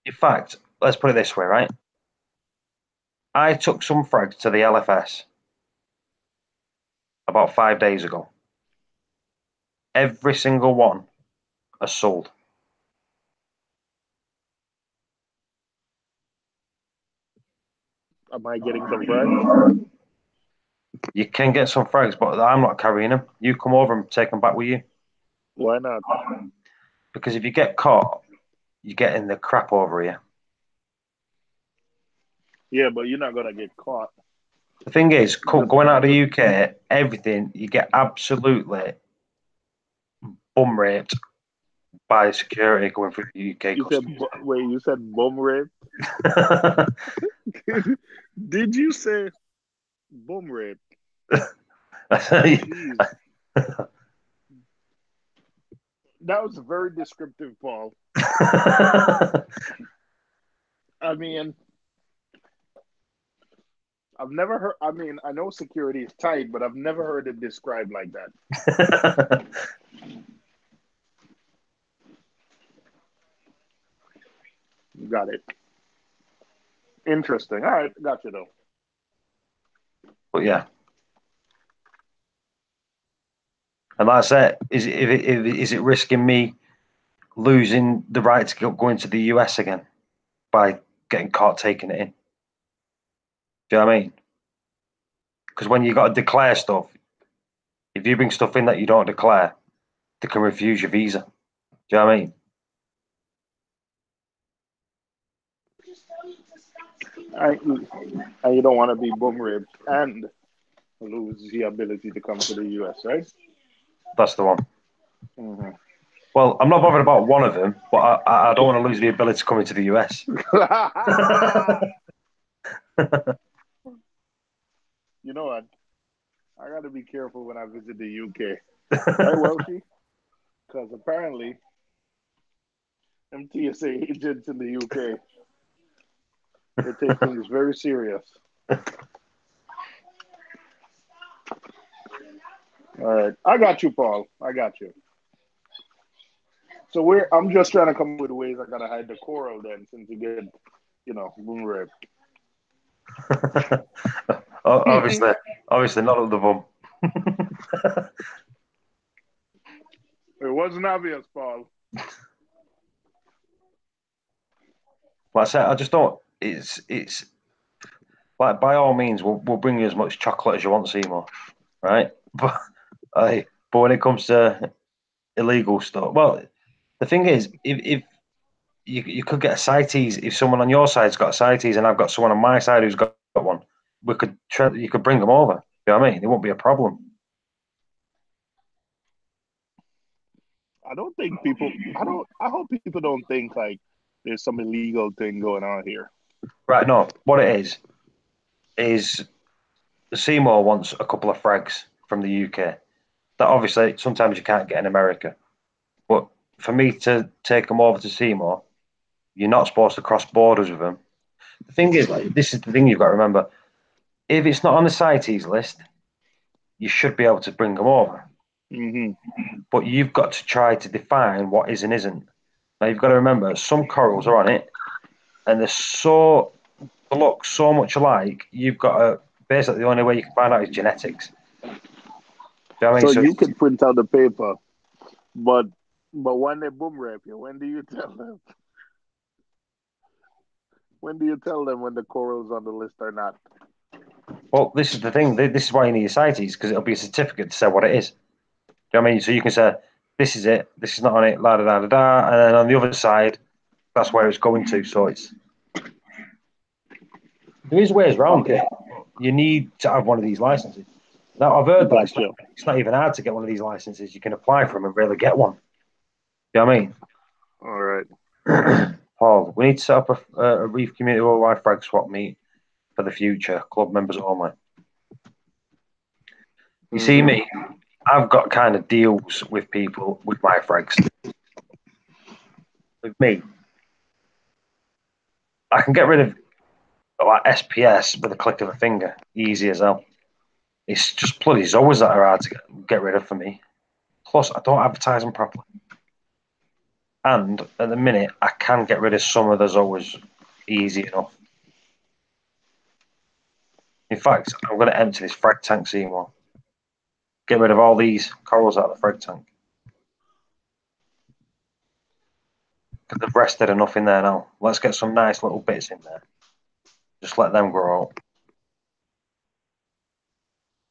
In fact, let's put it this way, right? I took some frags to the LFS about 5 days ago. Every single one are sold. Am I getting some frags? You can get some frags, but I'm not carrying them. You come over and take them back with you. Why not? Because if you get caught, you're getting the crap over here. Yeah, but you're not going to get caught. The thing is, going out of the UK, everything, you get absolutely bum raped by security going through the UK customs. You said bum rape? Did you say bum rape? Jeez. That was very descriptive, Paul. I mean, I've never heard. I mean, I know security is tight, but I've never heard it described like that. Got it. Interesting. All right, got you though. But yeah. And like I said, is it risking me losing the right to go into the US again by getting caught taking it in? Do you know what I mean? Because when you got to declare stuff, if you bring stuff in that you don't declare, they can refuse your visa. Do you know what I mean? And you don't want to be bum raped and lose the ability to come to the US, right? That's the one. Mm-hmm. Well, I'm not bothered about one of them, but I don't want to lose the ability to come into the US. You know what? I got to be careful when I visit the UK. Right, Welshie? Because apparently, MTSA agents in the UK, they take things very serious. All right. I got you, Paul. I got you. So I'm just trying to come up with ways I gotta hide the coral then, since you get, boom raped. obviously not at the bum. It wasn't obvious, Paul. Like I said, I just don't. It's like, by all means, we'll bring you as much chocolate as you want, Seymour, right? But when it comes to illegal stuff, well, the thing is, if you could get a CITES, if someone on your side's got a CITES and I've got someone on my side who's got one, you could bring them over. You know what I mean? It won't be a problem. I don't think people. I don't. I hope people don't think like there's some illegal thing going on here. Right, no, what it is Seymour wants a couple of frags from the UK. That obviously sometimes you can't get in America. But for me to take them over to Seymour, you're not supposed to cross borders with them. The thing is, like, this is the thing you've got to remember. If it's not on the CITES list, you should be able to bring them over. Hmm. But you've got to try to define what is and isn't. Now you've got to remember some corals are on it, and they look so much alike. You've got to basically the only way you can find out is genetics. Do you know what I mean? So So you it's, can print out the paper, but when they boom rap you, when do you tell them? When do you tell them when the corals on the list are not? well, this is the thing. This is why you need a CITES because it'll be a certificate to say what it is. Do you know what I mean? So you can say this is it. This is not on it. La da da da da. And then on the other side, that's where it's going to. So it's there is ways around Okay, it. You need to have one of these licenses. Now I've heard that gotcha. it's not even hard to get one of these licenses. You can apply for them and really get one. You know what I mean? All right. Paul, we need to set up a Reef Community Worldwide Frag Swap meet for the future, club members only. You see Mm-hmm. me, I've got kind of deals with people with my frags. With me, I can get rid of like SPS with a click of a finger, easy as hell. It's just bloody zoas that are hard to get rid of for me. Plus, I don't advertise them properly. And at the minute, I can get rid of some of the zoas easy enough. In fact, I'm going to empty this frag tank, Seymour. Get rid of all these corals out of the frag tank. Because they've rested enough in there now. Let's get some nice little bits in there. Just let them grow up.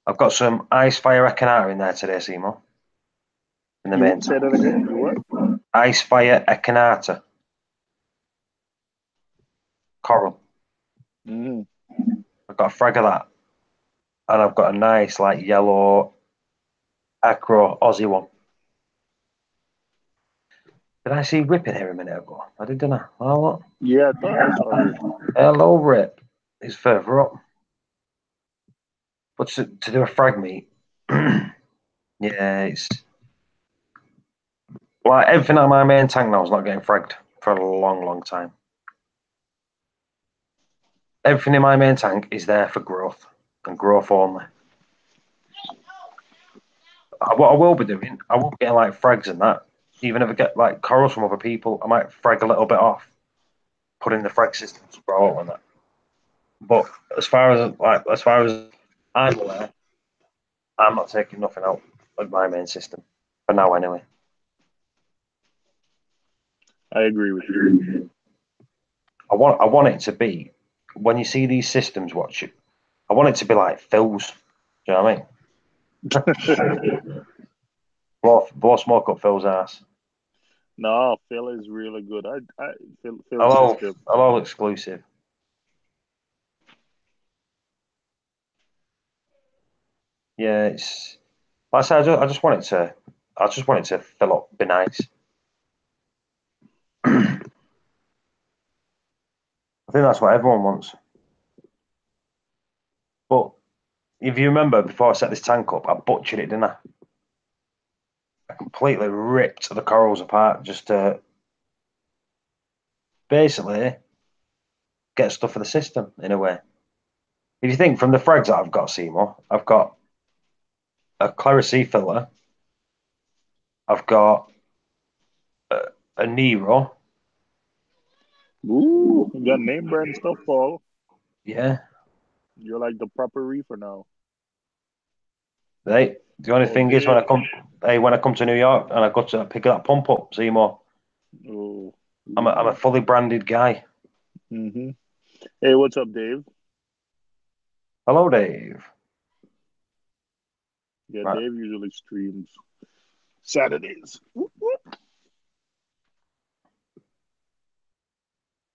I've got some ice fire echinata in there today, Seymour. In the You main say tank. that again? You what? Ice fire echinata. Coral. Mm-hmm. I've got a frag of that. And I've got a nice like yellow acro Aussie one. Did I see Rip in here a minute ago? I did, didn't I? Oh, look. Yeah, I thought I saw Rip. Hello, Rip. He's further up. But to do a frag meet, yeah, it's like everything out of my main tank now is not getting fragged for a long, long time. Everything in my main tank is there for growth and growth only. What I will be doing, I will be getting like frags and that. Even if I get like corals from other people, I might frag a little bit off, put in the frag system to grow up and that. But as far as I'm aware, I'm not taking nothing out of my main system for now anyway. I agree with you. I want it to be when you see these systems watch it, I want it to be like Phil's. Do you know what I mean? Blow smoke up Phil's ass. No, Phil is really good. Phil's Hello, system. hello, exclusive. Yeah, it's like I said, I just want it to fill up, be nice. I think that's what everyone wants. But if you remember, before I set this tank up, I butchered it, didn't I? I completely ripped the corals apart just to basically get stuff for the system in a way. If you think from the frags that I've got, Seymour, I've got a Clara Sea filter, I've got a Nero, Ooh, you got name brand stuff, Paul. yeah. You're like the proper reefer now. Right. The only Oh, thing is Dave. when I come to New York and I go to pick that pump up, Seymour, Oh. I'm a fully branded guy. Mm-hmm. Hey, what's up, Dave? Hello, Dave. Yeah, Right. Dave usually streams Saturdays. Whoop, whoop.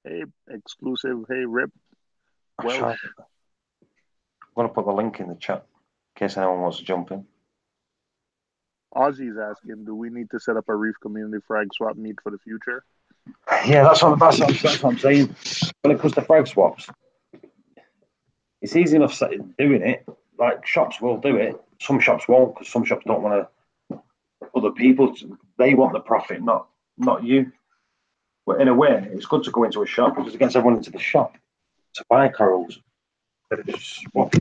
Hey, exclusive. Hey, Rip I'm Welsh. going to put the link in the chat. case anyone wants to jump in. Ozzy's asking, do we need to set up a Reef community frag swap meet for the future? Yeah, that's what I'm saying. When it comes to frag swaps, it's easy enough doing it. Like shops will do it. Some shops won't because some shops don't want to. Other people, they want the profit, not you. But in a way, it's good to go into a shop because it gets everyone into the shop to buy corals. Swap.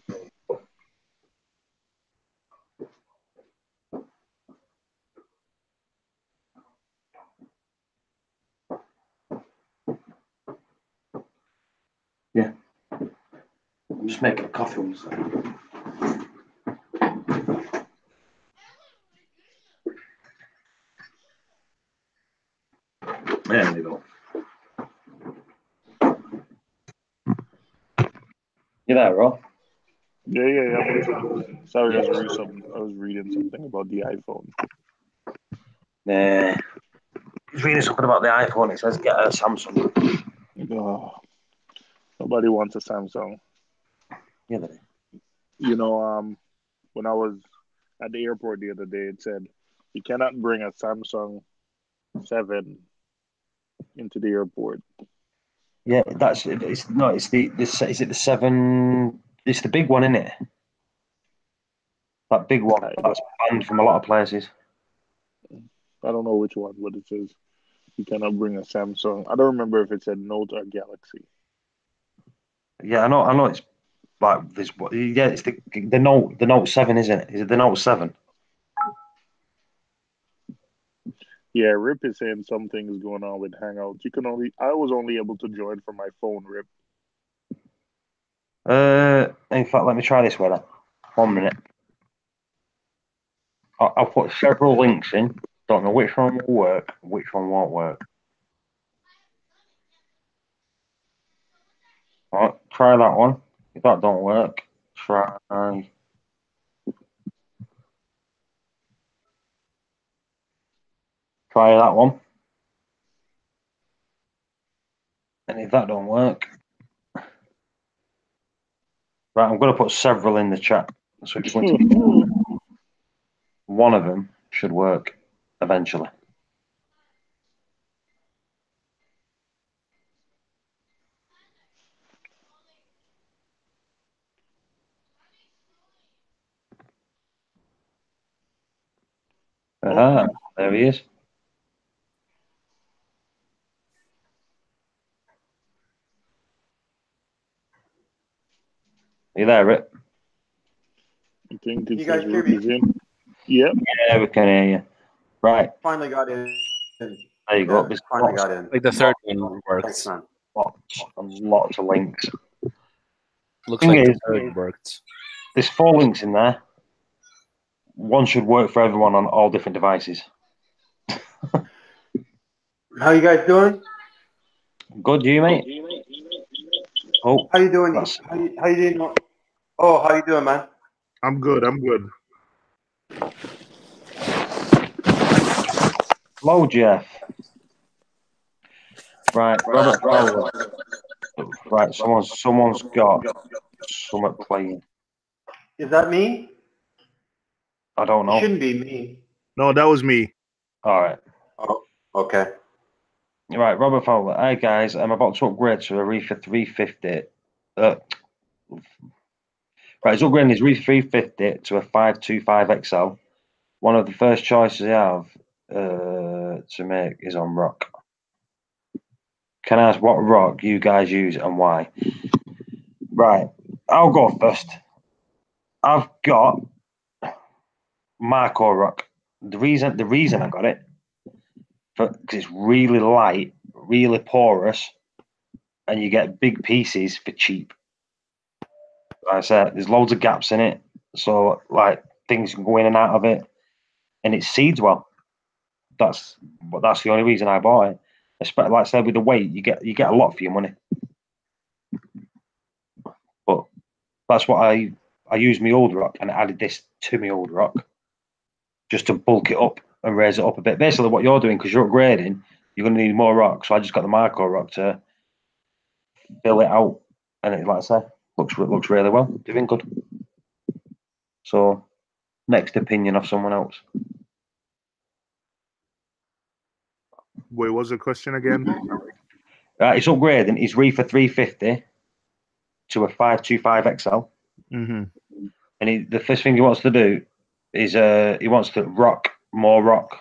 Yeah. I'm just making a coffee. There we go. You there, Rob? Yeah, I'm listening. Sorry, I was reading something about the iPhone. He's reading something about the iPhone. It says get a Samsung. Oh, nobody wants a Samsung. Yeah, they do. You know, when I was at the airport the other day, it said you cannot bring a Samsung 7 into the airport. Yeah, it's the is it the 7? It's the big one, isn't it? That big one that's banned from a lot of places. I don't know which one, but it says you cannot bring a Samsung. I don't remember if it said Note or Galaxy. Yeah, I know. It's like this. Yeah, it's the Note 7, isn't it? Is it the Note 7? Yeah, Rip is saying something is going on with Hangouts. I was only able to join from my phone, Rip. In fact, let me try this with 1 minute. I'll put several links in. Don't know which one will work, which one won't work. All right, try that one. If that don't work, try that one. And if that don't work, right, I'm going to put several in the chat. So if you want to, one of them should work eventually. There he is. Are you there, Rip? I think it says Rip is in. Yep. Yeah, we can hear you. Right. Finally got in. There you go. Finally got in. Like the third one worked. Thanks, man. Lots of links. Looks like the third worked. There's 4 links in there. One should work for everyone on all different devices. How you guys doing? Good, you mate? Oh, How you doing? How you doing? Oh, how you doing, man? I'm good. hello, Jeff. Right, Robert Fowler. Right, someone's got something playing. Is that me? I don't know. It shouldn't be me. No, that was me. All right. Oh, okay. Right, Robert Fowler. Hey guys, I'm about to upgrade to a Reef 350. Right, he's upgrading his Reef 350 to a 525 XL. One of the first choices I have to make is on rock. Can I ask what rock you guys use and why? Right, I'll go first. I've got Marco rock. The reason I got it because it's really light, really porous, and you get big pieces for cheap. Like I said, there's loads of gaps in it, so like things can go in and out of it, and it seeds well. That's the only reason I bought it. Like I said, with the weight, you get a lot for your money. But that's what I used my old rock and added this to my old rock just to bulk it up and raise it up a bit. Basically, what you're doing because you're upgrading, you're going to need more rock. So I just got the Marco rock to fill it out, and it, like I say, looks really well. Doing good. So, next opinion of someone else. Wait, what was the question again? It's upgrading his Reef 350 to a 525 XL. Mm-hmm. And the first thing he wants to do is he wants to rock more rock.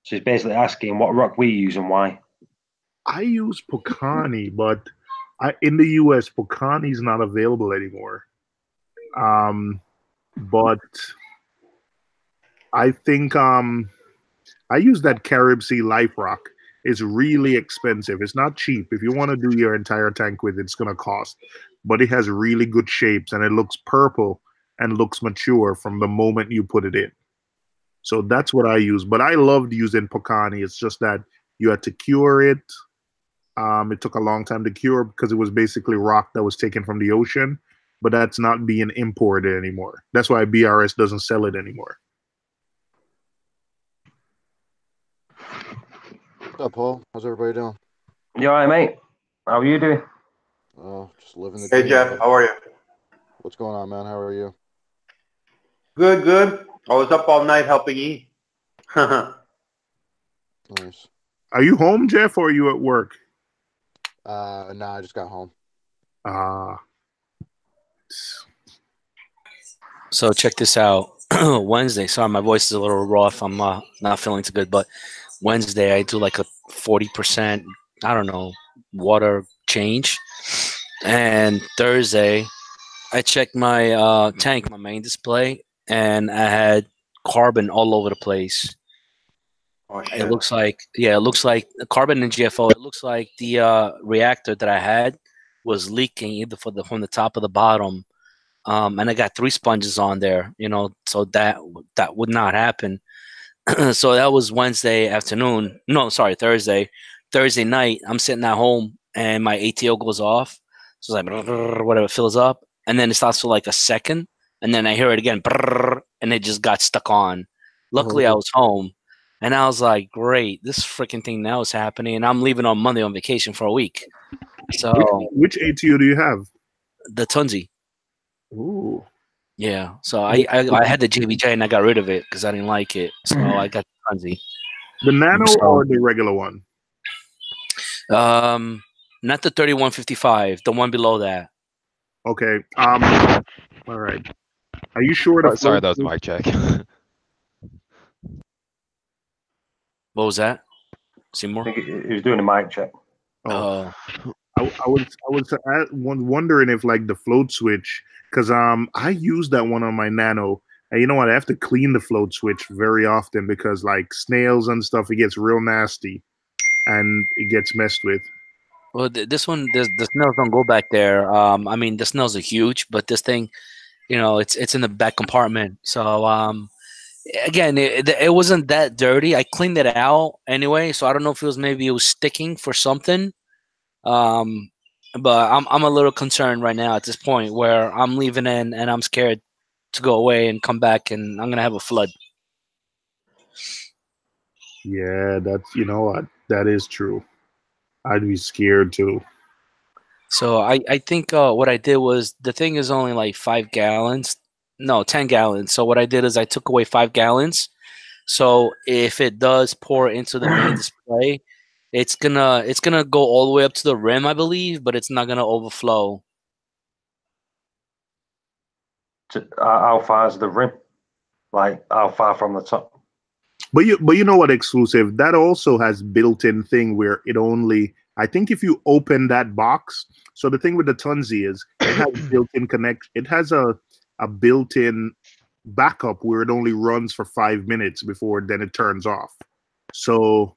So he's basically asking what rock we use and why. I use Pocani, but in the US, Pocani is not available anymore. But I think I use that Carib Sea Life Rock. It's really expensive. It's not cheap. If you want to do your entire tank with it, it's going to cost. But it has really good shapes, and it looks purple and looks mature from the moment you put it in. So that's what I use. But I loved using Pocani. It's just that you had to cure it. It took a long time to cure because it was basically rock that was taken from the ocean. But that's not being imported anymore. That's why BRS doesn't sell it anymore. What's up, Paul? How's everybody doing? You all right, mate? How are you doing? Oh, just living the Hey, dream. Jeff. How are you? What's going on, man? How are you? Good, good. I was up all night helping E. Nice. Are you home, Jeff, or are you at work? Nah, I just got home. So check this out. Wednesday. Sorry, my voice is a little rough. I'm not feeling too good, but Wednesday I do like a 40%, I don't know, water change. And Thursday I checked my tank, my main display, and I had carbon all over the place. Oh, shit. It looks like carbon in GFO. It looks like the reactor that I had was leaking either from the top or the bottom. And I got 3 sponges on there, so that would not happen. So that was Wednesday afternoon. No, sorry, Thursday. Thursday night, I'm sitting at home and my ATO goes off. So it's like whatever fills up, and then it stops for like a second, and then I hear it again, and it just got stuck on. Luckily, I was home, and I was like, "Great, this freaking thing now is happening." And I'm leaving on Monday on vacation for a week. So Which ATO do you have? the Tunzi. Ooh. Yeah, so I had the JBJ and I got rid of it because I didn't like it. So I got the Tunzi. The Nano So- or the regular one? Not the 3155, the one below that. Okay. All right. Are you sure? Sorry, that was the mic check. What was that? I Seymour? think he was doing a mic check. Oh. I was wondering if like the float switch, because I use that one on my Nano, and you know what, I have to clean the float switch very often because like snails and stuff, it gets real nasty and it gets messed with. Well, this one, the snails don't go back there. I mean, the snails are huge, but this thing, it's in the back compartment. So again, it wasn't that dirty. I cleaned it out anyway, so I don't know if maybe it was sticking for something. But I'm a little concerned right now at this point where I'm leaving in and I'm scared to go away and come back and I'm gonna have a flood. Yeah, that's, you know what, that is true. I'd be scared too. So I think what I did was, the thing is only like 5 gallons, no, 10 gallons. So what I did is I took away 5 gallons. So if it does pour into the main display, it's gonna go all the way up to the rim, I believe, but it's not gonna overflow. How far is the rim? Like, how far from the top? But you know what, Exclusive, that also has built-in thing where it only, I think if you open that box, so the thing with the Tunzi is it has built-in connect, it has a built-in backup where it only runs for 5 minutes before then it turns off. So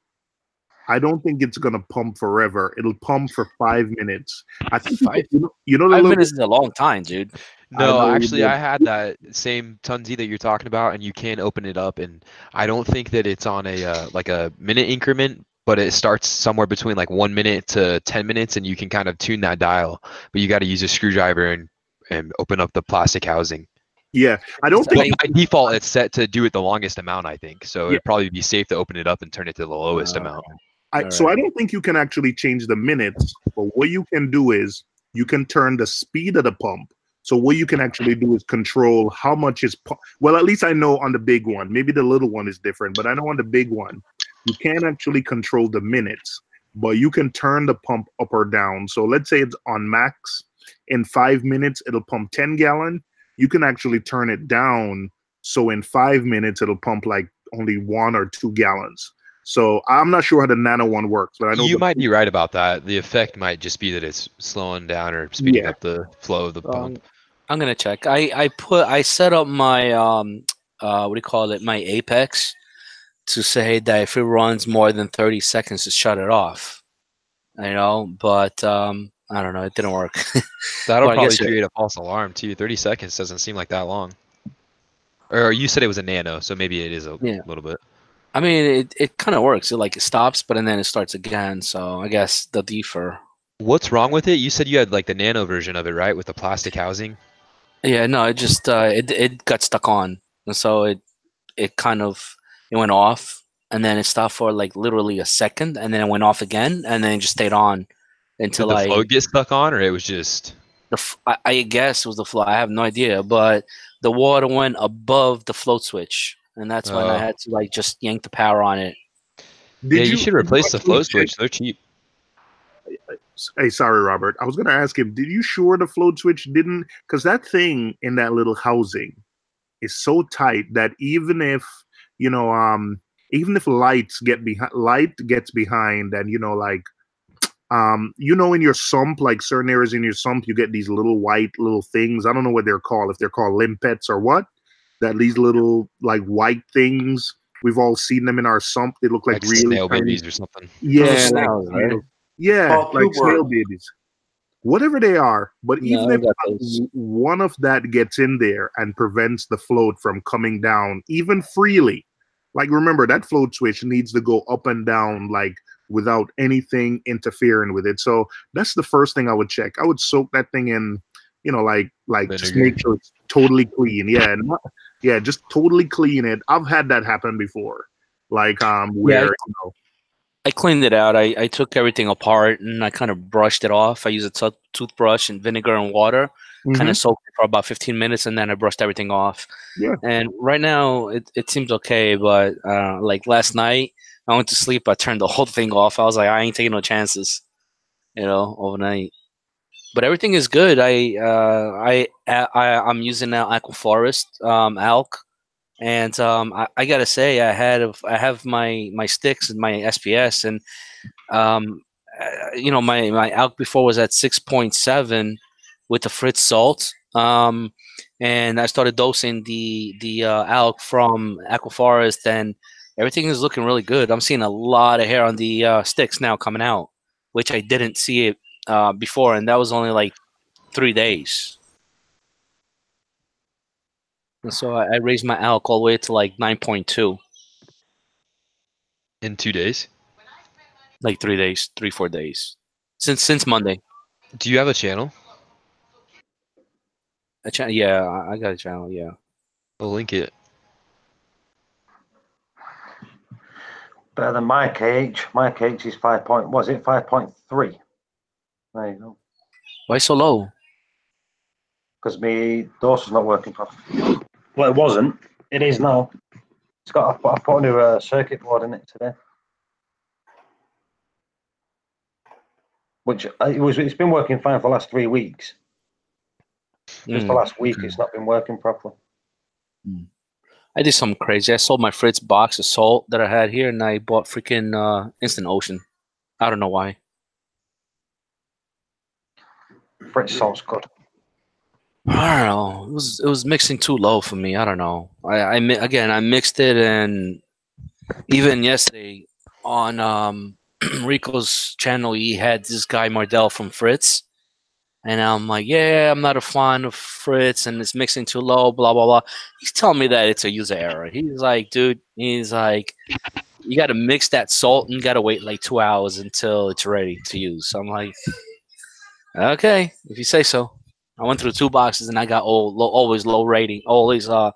I don't think it's gonna pump forever. It'll pump for 5 minutes. I think 5 the 5 little, minutes is a long time, dude. No, I know, actually, but- I had that same Tunzi that you're talking about, and you can open it up, and I don't think that it's on a like a minute increment, but it starts somewhere between like 1 minute to 10 minutes, and you can kind of tune that dial. But you got to use a screwdriver and open up the plastic housing. Yeah, I don't But think by default, it's set to do it the longest amount, I think. So Yeah. it'd probably be safe to open it up and turn it to the lowest amount. So I don't think you can actually change the minutes, but what you can do is you can turn the speed of the pump. So what you can actually do is control how much is well. At least I know on the big one. Maybe the little one is different, but I know on the big one, you can't actually control the minutes, but you can turn the pump up or down. So let's say it's on max. In 5 minutes, it'll pump 10 gallon. You can actually turn it down. So in 5 minutes, it'll pump like only 1 or 2 gallons. So I'm not sure how the nano one works, but I know You might be right about that. The effect might just be that it's slowing down or speeding up the flow of the pump. I'm gonna check. I set up my what do you call it? My Apex to say that if it runs more than 30 seconds, to shut it off. You know, but I don't know. It didn't work. That'll Well, I probably guess create a false alarm too. 30 seconds doesn't seem like that long. Or you said it was a nano, so maybe it is a little bit. I mean, it kind of works. It stops, but then it starts again. So I guess the defer. What's wrong with it? You said you had like the nano version of it, right? With the plastic housing. Yeah, no, it just it got stuck on, and so it kind of it went off, and then it stopped for like literally a second, and then it went off again, and then it just stayed on until Did the float get stuck on, or it was just I guess it was the flow. I have no idea, but the water went above the float switch, and that's when I had to like just yank the power on it. You should replace the float switch. They're cheap. Hey, sorry, Robert. I was going to ask him, did you sure the float switch didn't? Because that thing in that little housing is so tight that even if, even if light gets behind and, in your sump, like certain areas in your sump, you get these little white little things. I don't know what they're called, if they're called limpets or what, that these little like white things. We've all seen them in our sump. They look like really snail babies or something. Yeah, snails, right? Like snail babies, whatever they are. But even if one of that gets in there and prevents the float from coming down even freely, like remember that float switch needs to go up and down like without anything interfering with it. So that's the first thing I would check. I would soak that thing in, just make sure it's totally clean. Just totally clean it. I've had that happen before, where I cleaned it out. I took everything apart and I kind of brushed it off. I used a toothbrush and vinegar and water, kind of soaked it for about 15 minutes, and then I brushed everything off. Yeah. And right now it seems okay, but like last night I went to sleep. I turned the whole thing off. I was like, I ain't taking no chances, overnight. But everything is good. I'm using now Aquaforest alk. And I gotta say, I have my sticks and my SPS, and my alk before was at 6.7 with the Fritz salt, and I started dosing the alk from Aquaforest, and everything is looking really good. I'm seeing a lot of hair on the sticks now coming out, which I didn't see it before, and that was only like 3 days. And so I raised my alk all the way to like 9.2. In 2 days? Like 3 days, 4 days. Since Monday. Do you have a channel? Yeah, I got a channel, yeah. I'll link it. Better than my KH. My KH is 5.3. There you go. Why so low? Because my dorsal is not working properly. Well, it wasn't. It is now. It's got. I put a new circuit board in it today, which it's been working fine for the last 3 weeks. Just the last week, it's not been working properly. I did something crazy. I sold my Fritz box of salt that I had here, and I bought freaking Instant Ocean. I don't know why. Fritz salt's good. I don't know. It was mixing too low for me. I don't know. I mixed it, and even yesterday on Rico's channel, he had this guy Mardell from Fritz, and I'm like, yeah, I'm not a fan of Fritz, and it's mixing too low, blah blah blah. He's telling me that it's a user error. He's like, dude, you got to mix that salt, and you got to wait like 2 hours until it's ready to use. So I'm like, okay, if you say so. I went through 2 boxes and I got always low rating, always low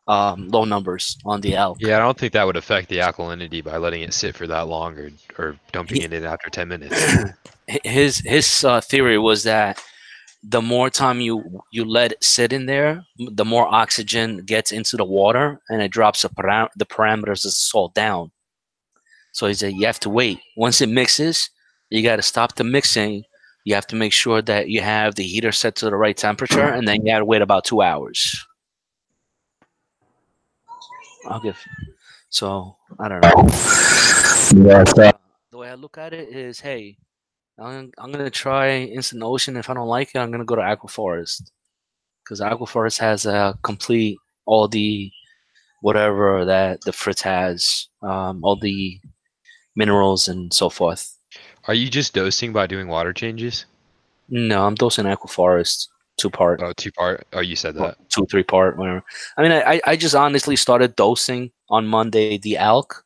numbers on the alk. Yeah, I don't think that would affect the alkalinity by letting it sit for that long or dumping it in after 10 minutes. His theory was that the more time you let it sit in there, the more oxygen gets into the water, and it drops the parameters of the salt down. So he said you have to wait. Once it mixes, you got to stop the mixing. You have to make sure that you have the heater set to the right temperature, and then you got to wait about 2 hours. I'll give. So I don't know. The way I look at it is, hey, I'm gonna try Instant Ocean. If I don't like it, I'm gonna go to Aquaforest, because Aquaforest has a complete all the whatever that the Fritz has, all the minerals and so forth. Are you just dosing by doing water changes? No, I'm dosing Aquaforest 2-part. Oh, 2-part. Oh, you said that. 2, 3-part, whatever. I mean, I just honestly started dosing on Monday the Alk.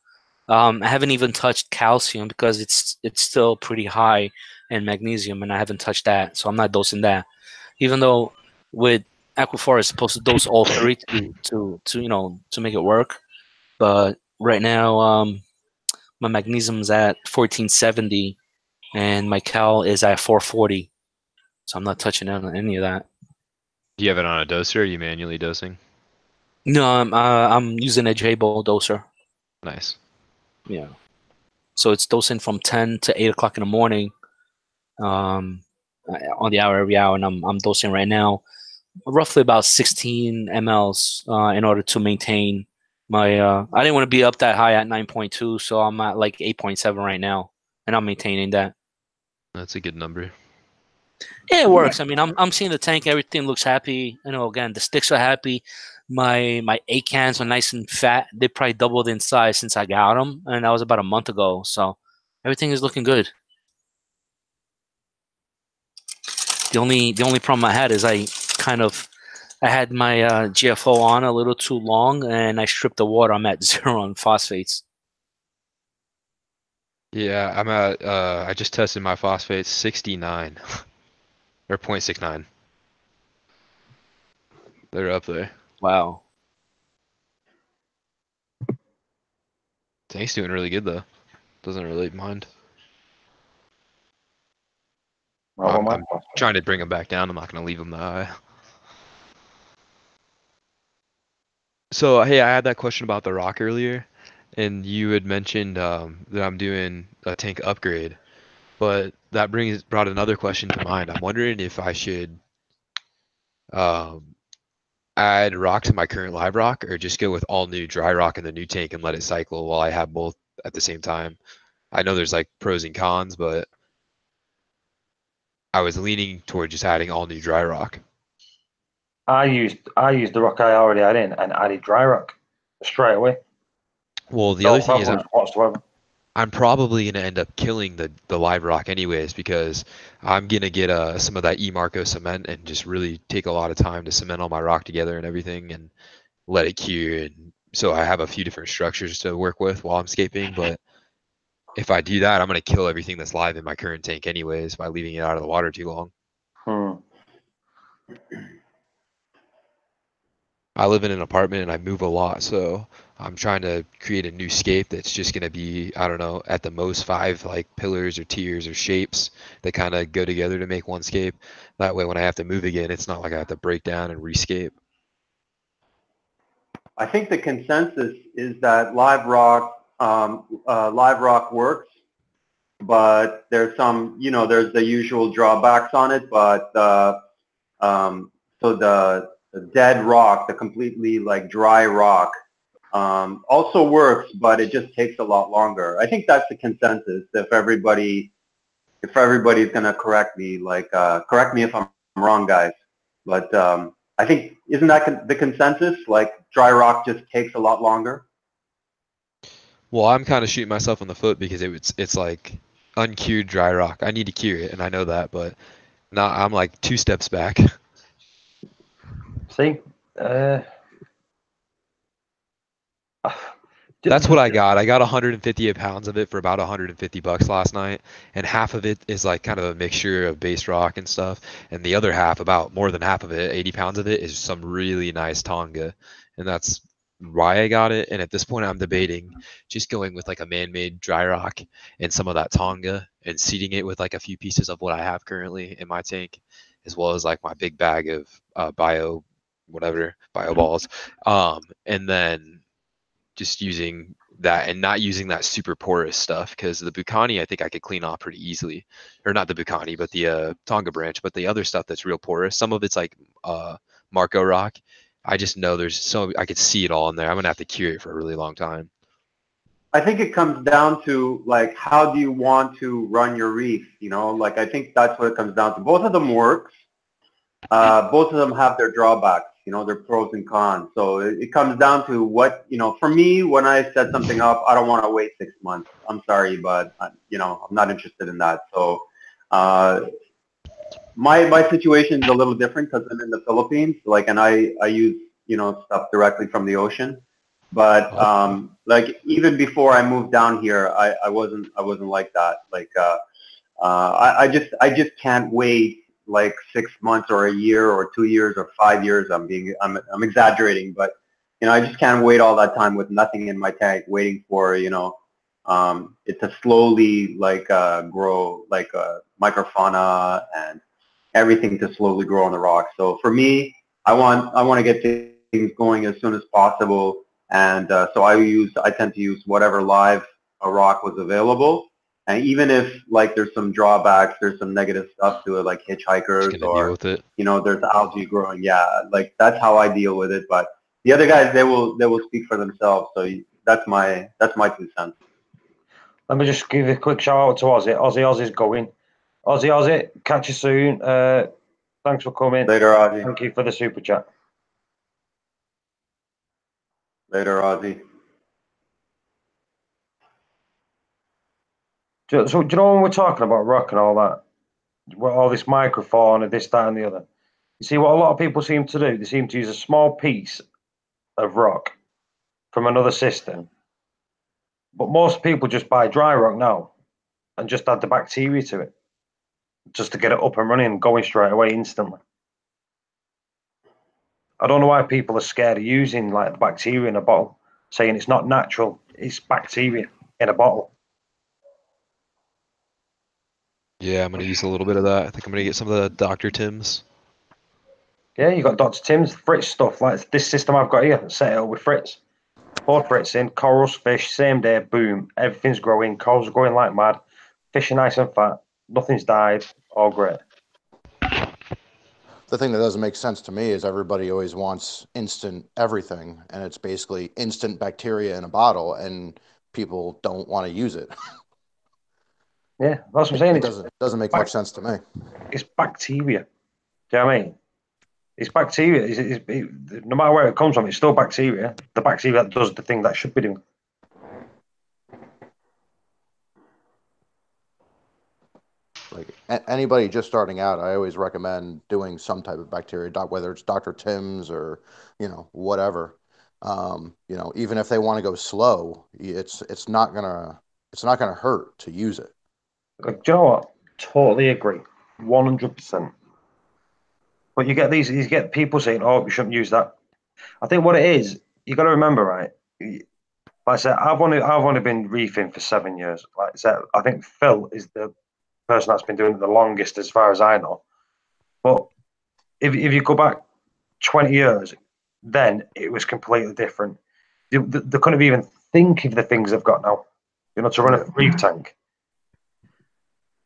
I haven't even touched calcium because it's still pretty high in magnesium, and I haven't touched that, so I'm not dosing that. Even though with Aquaphor is supposed to dose all three to make it work, but right now my magnesium's at 1470 and my cal is at 440, so I'm not touching on any of that. Do you have it on a doser, or are you manually dosing? No, I'm using a J-Bowl doser. Nice. Yeah. So it's dosing from 10 to 8 o'clock in the morning, on the hour every hour, and I'm dosing right now roughly about 16 mLs in order to maintain my. I didn't want to be up that high at 9.2, so I'm at like 8.7 right now, and I'm maintaining that. That's a good number. Yeah, it works. I mean, I'm seeing the tank. Everything looks happy. You know, again, the sticks are happy. My 8 cans are nice and fat. They probably doubled in size since I got them, and that was about a month ago. So everything is looking good. The only problem I had is I had my GFO on a little too long, and I stripped the water. I'm at 0 on phosphates. Yeah, I'm at. I just tested my phosphates 69 or 0.69. They're up there. Wow. Tank's doing really good though. Doesn't really mind. I'm trying to bring him back down. I'm not going to leave him that high. So, hey, I had that question about the rock earlier, and you had mentioned that I'm doing a tank upgrade, but that brought another question to mind. I'm wondering if I should add rock to my current live rock, or just go with all new dry rock in the new tank and let it cycle while I have both at the same time. I know there's like pros and cons, but I was leaning toward just adding all new dry rock. I used the rock I already had in and added dry rock straight away. Well, the other thing is whatsoever. I'm probably going to end up killing the live rock anyways, because I'm going to get some of that E-Marco cement and just really take a lot of time to cement all my rock together and everything and let it cure. And so I have a few different structures to work with while I'm scaping. But if I do that, I'm going to kill everything that's live in my current tank anyways by leaving it out of the water too long. I live in an apartment and I move a lot, so I'm trying to create a new scape that's just going to be, I don't know, at the most 5 like pillars or tiers or shapes that kind of go together to make one scape. That way when I have to move again, it's not like I have to break down and rescape. I think the consensus is that live rock works, but there's some, there's the usual drawbacks on it, but so the dead rock, the completely like dry rock, also works, but it just takes a lot longer. I think that's the consensus. If everybody's gonna correct me, correct me if I'm wrong, guys. But I think, isn't that the consensus? Like dry rock just takes a lot longer. Well, I'm kind of shooting myself in the foot because it's like uncured dry rock. I need to cure it, and I know that, but now I'm like 2 steps back. See, that's what I got. I got 150 pounds of it for about $150 last night, and half of it is like kind of a mixture of base rock and stuff, and the other half, about more than half of it, 80 pounds of it, is some really nice Tonga, and that's why I got it. And at this point, I'm debating just going with like a man-made dry rock and some of that Tonga and seeding it with like a few pieces of what I have currently in my tank, as well as like my big bag of bio balls, and then just using that and not using that super porous stuff, because the Bucani I think I could clean off pretty easily, or not the Bucani but the Tonga branch, but the other stuff that's real porous, some of it's like Marco rock. I just know I could see it all in there. I'm gonna have to cure it for a really long time. I think it comes down to like, how do you want to run your reef? You know, like I think that's what it comes down to. Both of them works. Both of them have their drawbacks, you know, their pros and cons. So it comes down to what, you know, for me, when I set something up, I don't want to wait 6 months. I'm sorry, but, you know, I'm not interested in that. So my situation is a little different because I'm in the Philippines, like, and I use, you know, stuff directly from the ocean. But like even before I moved down here, I wasn't like that. Like I just can't wait like 6 months or a year or 2 years or 5 years. I'm exaggerating, but you know, I just can't wait all that time with nothing in my tank, waiting for, you know, it to slowly like grow, like microfauna and everything to slowly grow on the rock. So for me, I want to get things going as soon as possible. And so I tend to use whatever live rock was available. And even if like there's some drawbacks, there's some negative stuff to it, like hitchhikers Deal or, with it. you know, there's algae growing. Yeah, like that's how I deal with it. But the other guys, they will speak for themselves. So that's my 2 cents. Let me just give a quick shout out to Ozzy. Ozzy's going. Ozzy, catch you soon. Thanks for coming. Later, Ozzy. Thank you for the super chat. Later, Ozzy. So do you know when we're talking about rock and all that, all this microphone and this, that, and the other? You see what a lot of people seem to do? They seem to use a small piece of rock from another system, but most people just buy dry rock now and just add the bacteria to it, just to get it up and running and going straight away instantly. I don't know why people are scared of using like the bacteria in a bottle, saying it's not natural, it's bacteria in a bottle. Yeah, I'm gonna use a little bit of that. I think I'm gonna get some of the Dr. Tim's. Yeah, you got Dr. Tim's, Fritz stuff, like this system I've got here, set it up with Fritz. Pour Fritz in, corals, fish, same day, boom, everything's growing, corals are growing like mad, fish are nice and fat, nothing's died, all great. The thing that doesn't make sense to me is everybody always wants instant everything, and it's basically instant bacteria in a bottle, and people don't want to use it. Yeah, that's what I'm saying. It doesn't make much sense to me. It's bacteria. Do you know what I mean? It's bacteria. No matter where it comes from, it's still bacteria. The bacteria that does the thing that should be doing. Like anybody just starting out, I always recommend doing some type of bacteria, whether it's Dr. Tim's or, you know, whatever. You know, even if they want to go slow, it's not gonna hurt to use it. Like, do you know what? Totally agree, 100%. But you get people saying, "Oh, we shouldn't use that." I think what it is, you got to remember, right? Like I said, I've only been reefing for 7 years. Like I said, I think Phil is the person that's been doing it the longest, as far as I know. But if you go back 20 years, then it was completely different. They couldn't even think of the things they've got now, you know, to run a reef tank.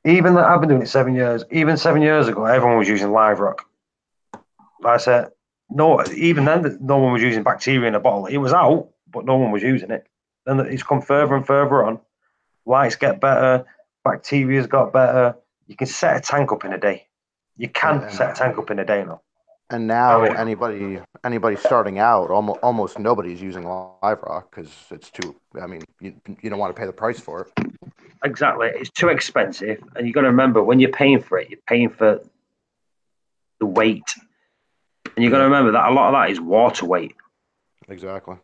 Even that, I've been doing it 7 years. Even 7 years ago, everyone was using live rock. Like I said, no, even then, no one was using bacteria in a bottle. It was out, but no one was using it. And it's come further and further on. Lights get better, bacteria's got better. You can set a tank up in a day. You can set a tank up in a day now. And now anybody starting out, almost nobody's using live rock because it's too. I mean, you don't want to pay the price for it. Exactly, it's too expensive, and you got to remember when you're paying for it, you're paying for the weight, and you got to remember that a lot of that is water weight. Exactly.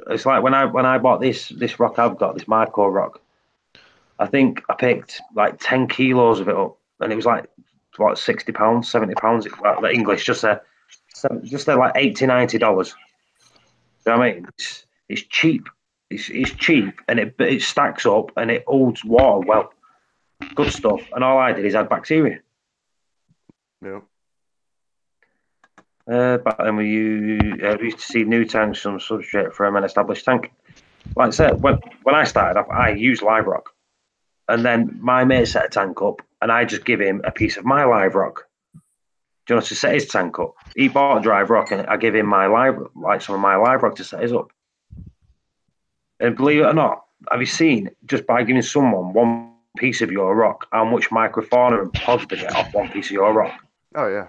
It's like when I bought this rock I've got, this micro rock. I think I picked like 10 kilos of it up, and it was like what, £60, £70. Like the English just like $80, $90. You know what I mean? It's cheap. It's cheap, and it stacks up and it holds water well. Good stuff. And all I did is add bacteria. Yeah. Back then we used to see new tanks some substrate from an established tank. Like I said, when I started off, I used live rock, and then my mate set a tank up, and I just give him a piece of my live rock. Do you know, to set his tank up? He bought a drive rock, and I give him some of my live rock to set his up. And believe it or not, have you seen, just by giving someone one piece of your rock, how much microfauna and pods they get off one piece of your rock? Oh yeah.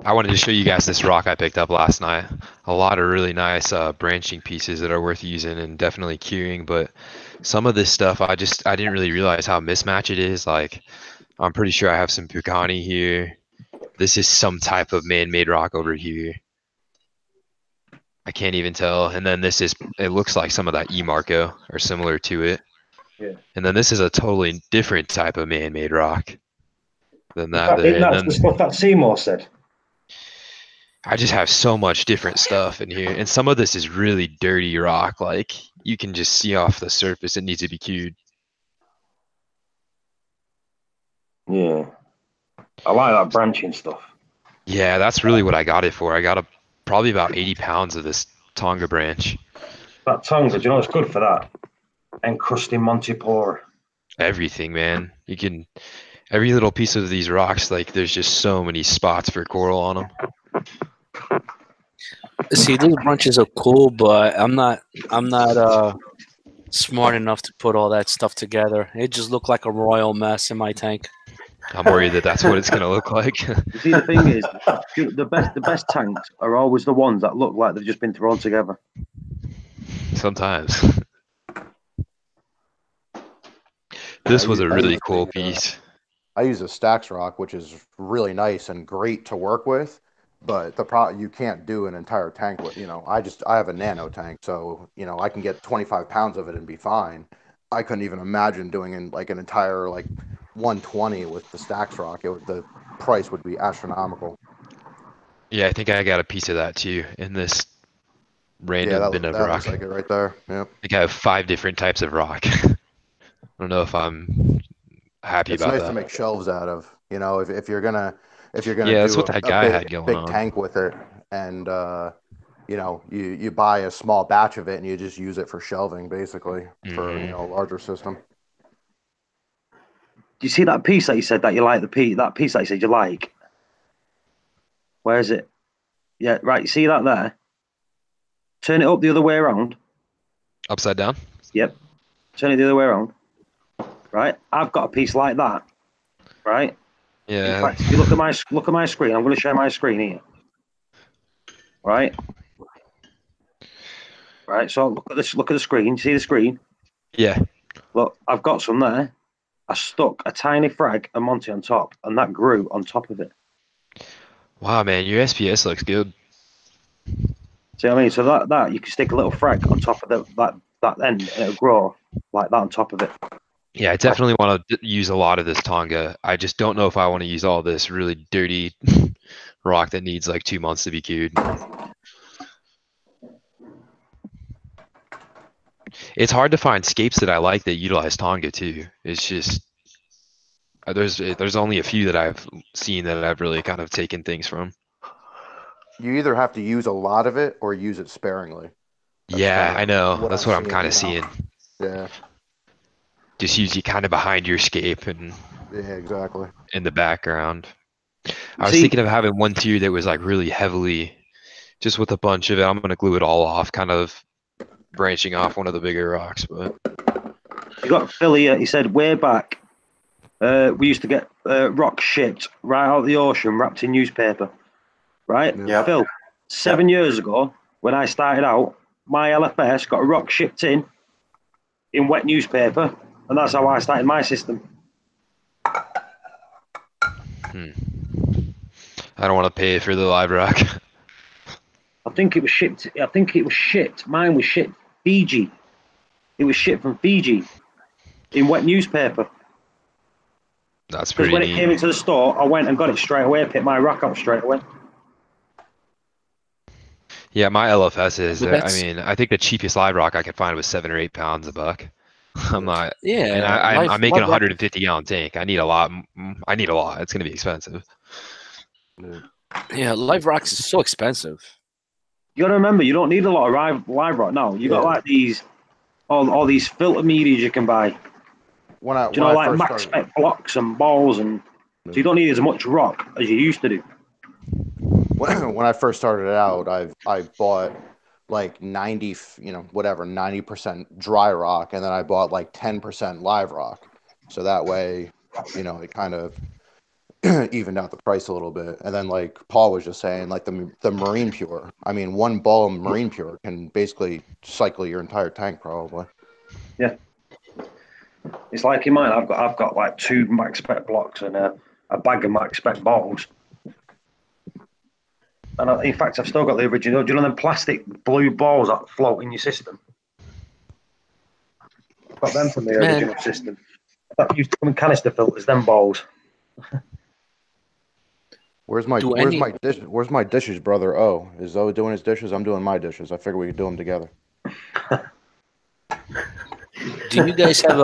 I wanted to show you guys this rock I picked up last night. A lot of really nice branching pieces that are worth using and definitely curing, but some of this stuff I didn't really realize how mismatched it is. Like, I'm pretty sure I have some Pucani here. This is some type of man-made rock over here. I can't even tell. And then it looks like some of that E-Marco or similar to it. Yeah. And then this is a totally different type of man-made rock than that. That's the stuff that Seymour said. I just have so much different stuff in here. And some of this is really dirty rock. Like, you can just see off the surface it needs to be cured. Yeah. I like that branching stuff. Yeah, that's really what I got it for. I got probably about 80 pounds of this Tonga branch. That Tonga, do you know what's good for that? Encrusting Montipora. Everything, man. You can, every little piece of these rocks, like, there's just so many spots for coral on them. See, those branches are cool, but I'm not smart enough to put all that stuff together. It just looked like a royal mess in my tank. I'm worried that that's what it's going to look like. You see, the thing is, the best tanks are always the ones that look like they've just been thrown together. Sometimes. This was a really cool piece. I use a Stax rock, which is really nice and great to work with, but you can't do an entire tank with. I have a nano tank, so I can get 25 pounds of it and be fine. I couldn't even imagine doing an entire 120 with the Stax rock. The price would be astronomical. Yeah, I think I got a piece of that too in this random bin of rock. Looks like it right there. Yep. I think I have 5 different types of rock. I don't know if I'm happy about that. It's nice to make shelves out of. If you're gonna yeah, that's what that guy had going big on. Tank with it, and you buy a small batch of it and you just use it for shelving, basically, for a larger system. Do you see that piece that you said that you like? That piece that you said you like. Where is it? Yeah, right. You see that there? Turn it up the other way around. Upside down? Yep. Turn it the other way around. Right. I've got a piece like that. Right. Yeah. In fact, if you look at my screen, I'm going to share my screen here. Right. Right. So look at this. Look at the screen. See the screen? Yeah. Look, I've got some there. I stuck a tiny frag and Monty on top, and that grew on top of it. Wow, man, your SPS looks good. See what I mean? So that you can stick a little frag on top of that end, and it'll grow like that on top of it. Yeah, I definitely want to use a lot of this Tonga. I just don't know if I want to use all this really dirty rock that needs like 2 months to be cured. It's hard to find scapes that I like that utilize Tonga too. It's just there's only a few that I've seen that I've really kind of taken things from. You either have to use a lot of it or use it sparingly. Yeah, I know. That's what I'm kind of seeing. Yeah. Just use it kind of behind your scape and yeah, exactly. In the background. I was thinking of having one too that was like really heavily, just with a bunch of it. I'm gonna glue it all off, kind of branching off one of the bigger rocks. But you got Phil here. He said way back, we used to get rock shipped right out of the ocean, wrapped in newspaper. Right? Yeah. Phil, 7 years ago, when I started out, my LFS got a rock shipped in wet newspaper, and that's how I started my system. I don't want to pay for the live rock. I think it was shipped. Mine was shipped Fiji. It was shipped from Fiji in wet newspaper. That's pretty Because when neat. it came into the store, I went and got it straight away, picked my rock up straight away. Yeah, my LFS is. I mean, I think the cheapest live rock I could find was 7 or 8 pounds a buck. I'm not. Yeah, and I'm making a 150 gallon tank. I need a lot. It's going to be expensive. Yeah, live rocks is so expensive. You got to remember, you don't need a lot of live rock now. You got Yeah. like these all these filter medias you can buy. When I Do you know, like first max started, spec blocks and balls, and so you don't need as much rock as you used to do. when I first started out, I bought like 90, 90% dry rock, and then I bought like 10% live rock. So that way, it kind of evened out the price a little bit. And then like Paul was just saying, like the Marine Pure. I mean, one ball of Marine Pure can basically cycle your entire tank probably. Yeah, it's like in mine. I've got like 2 max spec blocks and a bag of max spec balls. And in fact, I've still got the original. Do you know them plastic blue balls that float in your system? I've got them from the Man, original system. That used to come in canister filters. Them balls. Where's my do any where's my dishes, brother? Oh, is O doing his dishes? I'm doing my dishes. I figure we could do them together. do you guys have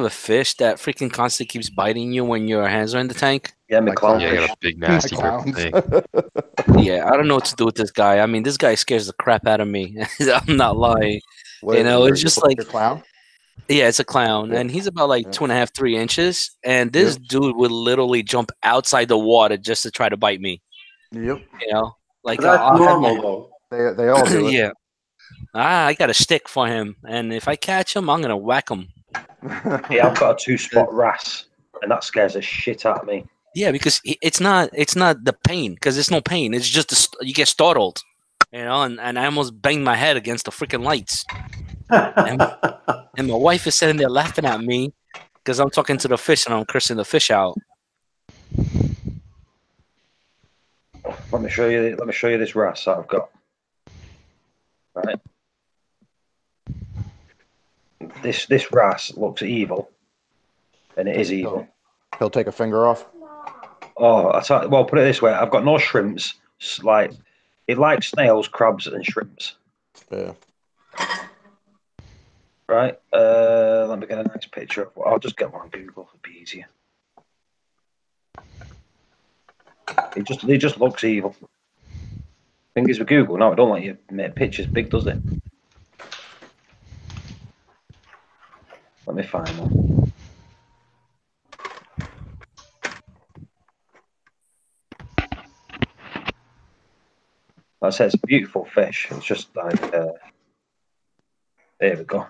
a fish that freaking constantly keeps biting you when your hands are in the tank? Yeah, my My clownfish. Yeah, I got a big nasty purple Clowns. thing. Yeah, I don't know what to do with this guy. I mean, this guy scares the crap out of me. I'm not lying. What is it? It's just like, Your clown? yeah, it's a clown, Yeah. and he's about like Yeah. 2.5, 3 inches, and this Yep. dude would literally jump outside the water just to try to bite me. Yep. Like That's I'll have my normal, though. They all do it. yeah. I got a stick for him, and if I catch him, I'm gonna whack him. Yeah, I've got a 2-spot wrasse, and that scares the shit out of me. Yeah, because it's not the pain, because it's no pain. It's just you get startled, and I almost banged my head against the freaking lights. And my wife is sitting there laughing at me because I'm talking to the fish and I'm cursing the fish out. Let me show you. Let me show you this wrasse that I've got. Right. This wrasse looks evil, and it is evil. He'll take a finger off. Oh, well, put it this way: I've got no shrimps. Like it likes snails, crabs, and shrimps. Yeah. Right. Let me get a nice picture of. I'll just get one on Google. It'll be easier. It just looks evil. Thing is with Google, no, it don't let you make pictures big, does it? Let me find one. Like I said, it's a beautiful fish. It's just like, there we go.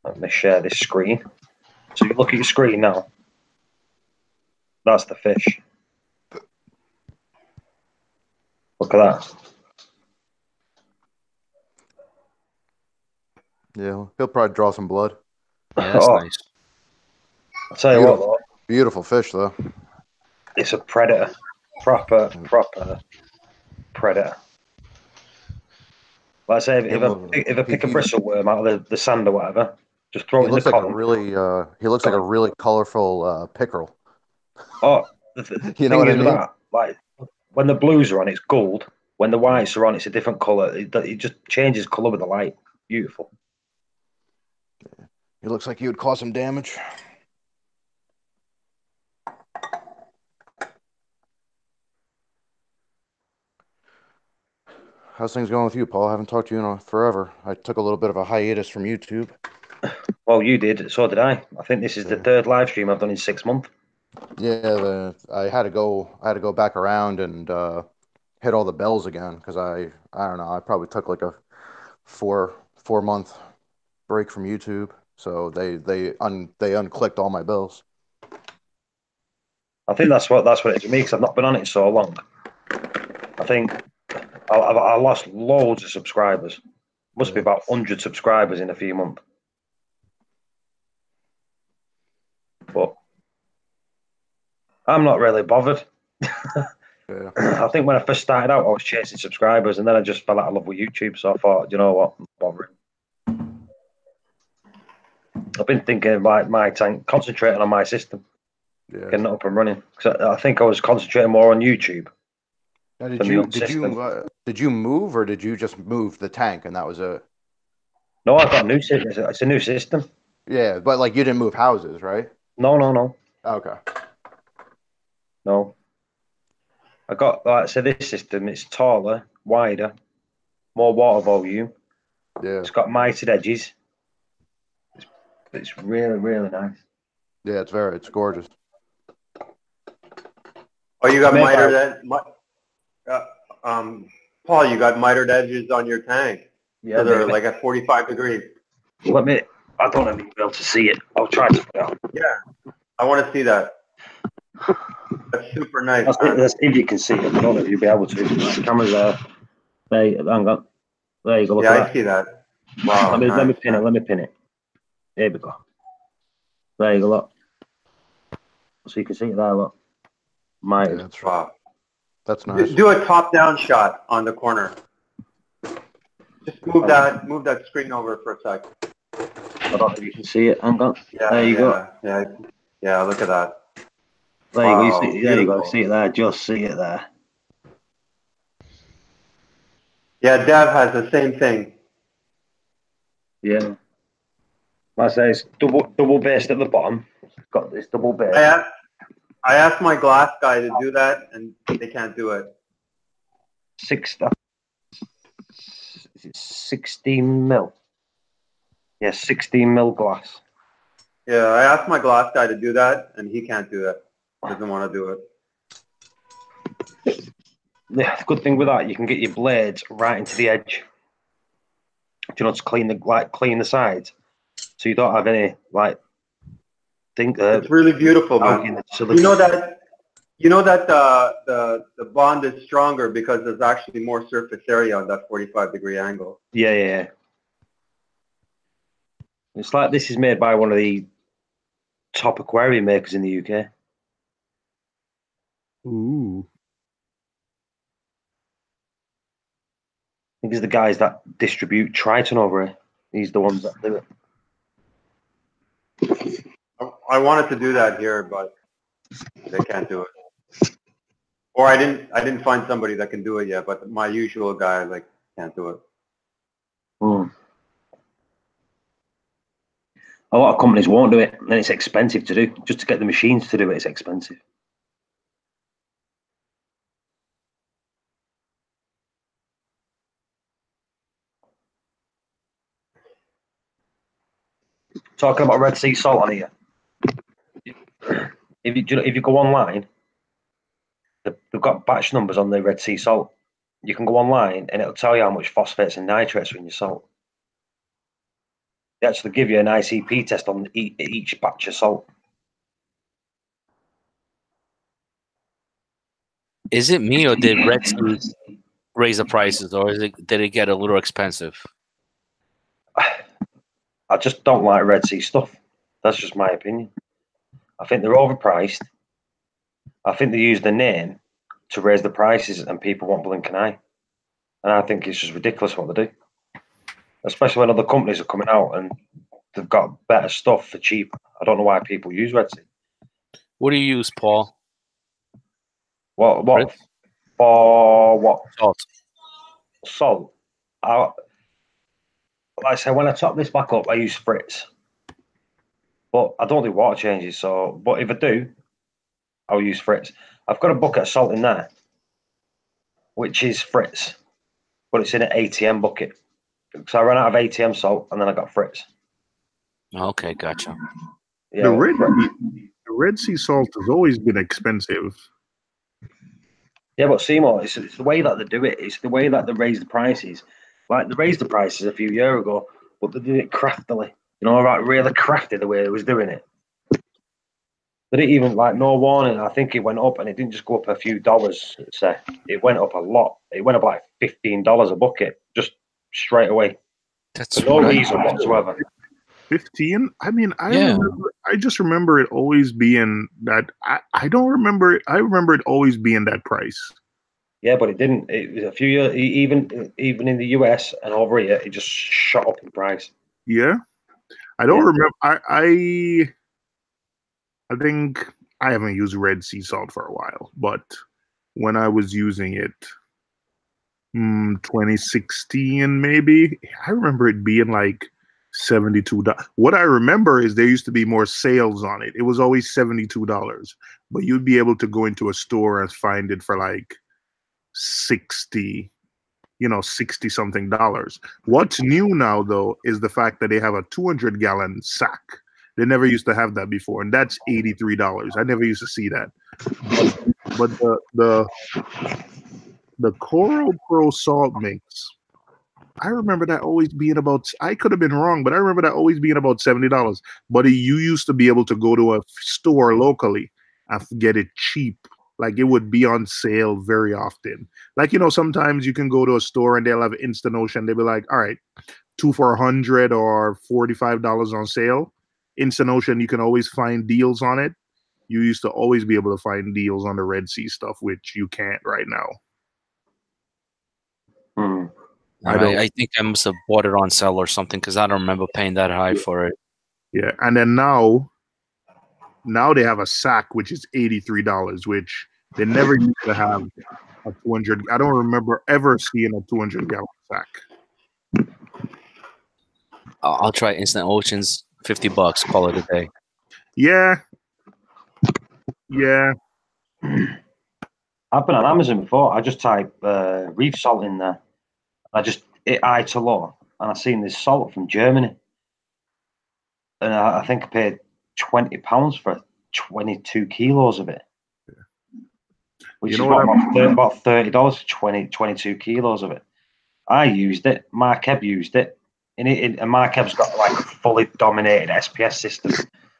Let me share this screen. So you look at your screen now. That's the fish. Look at that. Yeah. He'll probably draw some blood. Yeah, that's nice. I'll tell you what, though. Beautiful fish, though. It's a predator. Proper predator. Like I say, if I pick a bristleworm out of the sand or whatever, just throw it in the like pond. he looks like a really colorful pickerel. Oh, the thing You know what I is with mean? that, like when the blues are on, it's gold. When the whites are on, it's a different color. It just changes color with the light. Beautiful. He looks like he would cause some damage. How's things going with you, Paul? I haven't talked to you in forever. I took a little bit of a hiatus from YouTube. Well, you did. So did I. I think this is the 3rd live stream I've done in 6 months. Yeah, I had to go back around and hit all the bells again because I don't know. I probably took like a 4 month break from YouTube, so they unclicked all my bells. I think that's what it is for me because I've not been on it so long. I think I lost loads of subscribers. Must be about 100 subscribers in a few months. But I'm not really bothered. Yeah. I think when I first started out, I was chasing subscribers, and then I just fell out of love with YouTube. So I thought, you know what, I'm not bothering. I've been thinking about my tank, concentrating on my system, getting it up and running. Because I think I was concentrating more on YouTube. Now, did you move, or did you just move the tank and that was it? No, I've got a new system. It's a new system. Yeah, but like you didn't move houses, right? No. Okay. No. I got, like I said, this system, it's taller, wider, more water volume. Yeah. It's got mitered edges. It's really, really nice. Yeah, it's gorgeous. Oh, you got Made mitered Paul, you got mitered edges on your tank. Yeah, So they're baby. like at 45 degrees. I don't know if you'll be able to see it. I'll try to put it on. Yeah, I want to see that. That's super nice. That's if you can see it. I don't know if you'll be able to. The camera's there. Hang on. There you go. Look Yeah, at I that. see that. Wow. Let me pin it. Let me pin it. There we go. There you go. Look. So you can see it there. Look. Yeah, that's right. Wow. That's nice. Do a top-down shot on the corner. Just move that screen over for a sec. I don't know if you can see it. Hang on. Yeah, There you go. Yeah, look at that. There you go. You Wow, see, there you go. beautiful. See it there. Just see it there. Yeah, Dev has the same thing. Yeah. Like I say, it's double based at the bottom. It's got this double base. I asked my glass guy to do that, and they can't do it. 16 mil. Yeah, 16 mil glass. Yeah, I asked my glass guy to do that, and he can't do it. Doesn't want to do it. The good thing with that, you can get your blades right into the edge. Do you know, to clean the sides, so you don't have any It's really beautiful, man. You know that the bond is stronger because there's actually more surface area on that 45-degree angle. Yeah. It's like this is made by one of the top aquarium makers in the UK. Ooh. I think it's the guys that distribute Triton over here. He's the ones that do it. I wanted to do that here, but they can't do it. Or I didn't find somebody that can do it yet, but my usual guy can't do it. A lot of companies won't do it, and it's expensive to do. Just to get the machines to do it, it's expensive. Talking about Red Sea salt on here. If you go online, they've got batch numbers on the Red Sea salt. You can go online and it'll tell you how much phosphates and nitrates are in your salt. They actually give you an ICP test on each batch of salt. Is it me or did Red Sea raise the prices, or did it get a little expensive? I just don't like Red Sea stuff. That's just my opinion. I think they're overpriced. I think they use the name to raise the prices and people won't blink an eye. And I think it's just ridiculous what they do. Especially when other companies are coming out and they've got better stuff for cheap. I don't know why people use Red Sea. What do you use, Paul? What Red? For what? Salt. Salt. Like I say, when I top this back up, I use Fritz. But I don't do water changes. But if I do, I'll use Fritz. I've got a bucket of salt in there, which is Fritz, but it's in an ATM bucket. So I ran out of ATM salt, and then I got Fritz. Okay, gotcha. Yeah, The Red Sea salt has always been expensive. Yeah, but Seymour, it's the way that they do it. It's the way that they raise the prices. Like they raised the prices a few years ago, but they did it craftily. Really crafty the way they was doing it. They didn't even no warning. I think it went up, and it didn't just go up a few dollars. It went up a lot. It went up like $15 a bucket, just straight away. That's For no reason whatsoever. 15? I mean, I just remember it always being that. I don't remember it. I remember it always being that price. Yeah, but it didn't. It was a few years, even in the US and over here, it just shot up in price. Yeah, I don't remember. I think I haven't used Red Sea salt for a while, but when I was using it, 2016 maybe, I remember it being like $72. What I remember is there used to be more sales on it. It was always $72, but you'd be able to go into a store and find it for like 60, 60 something dollars. What's new now though is the fact that they have a 200-gallon sack. They never used to have that before, and that's $83. I never used to see that. But the Coral Pro salt mix, I remember that always being about, I could have been wrong, but I remember that always being about $70. But you used to be able to go to a store locally and get it cheap. Like it would be on sale very often. Like, sometimes you can go to a store and they'll have Instant Ocean. They'll be like, all right, 2 for $100 or $45 on sale. Instant Ocean, you can always find deals on it. You used to always be able to find deals on the Red Sea stuff, which you can't right now. I think I must have bought it on sale or something because I don't remember paying that high for it. Yeah, and then now they have a sack which is $83, which they never used to have a 200. I don't remember ever seeing a 200-gallon sack. I'll try Instant Oceans, $50. Call it a day. Yeah. I've been on Amazon before. I just type reef salt in there. I just hit I to low, and I seen this salt from Germany, and I think I paid £20 for 22 kilos of it, which is about $30 for 22 kilos of it. I used it. Mark Ebb used it, and Mark Ebb's got like a fully dominated SPS system,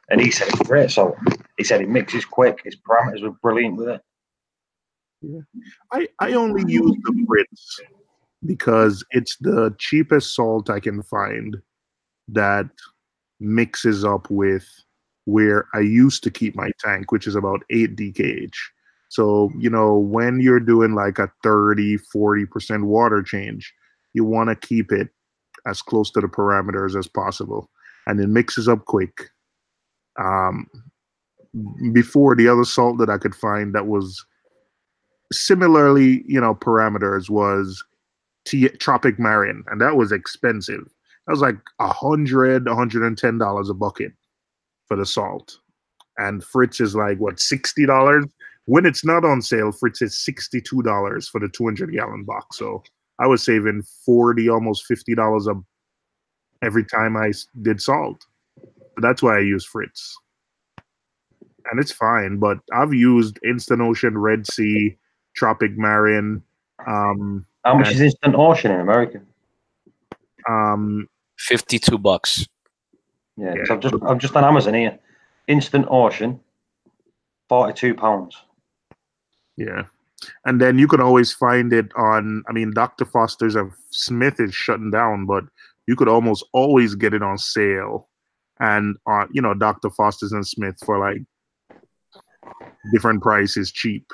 and he said it's great salt. He said it mixes quick. His parameters were brilliant with it. Yeah. I only use the Fritz because it's the cheapest salt I can find that mixes up with where I used to keep my tank, which is about 8 DKH. So, when you're doing like a 30-40% water change, you want to keep it as close to the parameters as possible. And it mixes up quick. Before, the other salt that I could find that was similarly, parameters was Tropic Marine, and that was expensive. That was like $110 a bucket for the salt. And Fritz is like, what, $60? When it's not on sale, Fritz is $62 for the 200-gallon box. So I was saving $40, almost $50 every time I did salt. But that's why I use Fritz. And it's fine, but I've used Instant Ocean, Red Sea, Tropic Marine. How much is Instant Ocean in America? $52. Yeah, because I'm just on Amazon here. Instant Ocean, £42. Yeah, and then you can always find it on. Dr. Foster's and Smith is shutting down, but you could almost always get it on sale, and on Dr. Foster's and Smith for like different prices, cheap.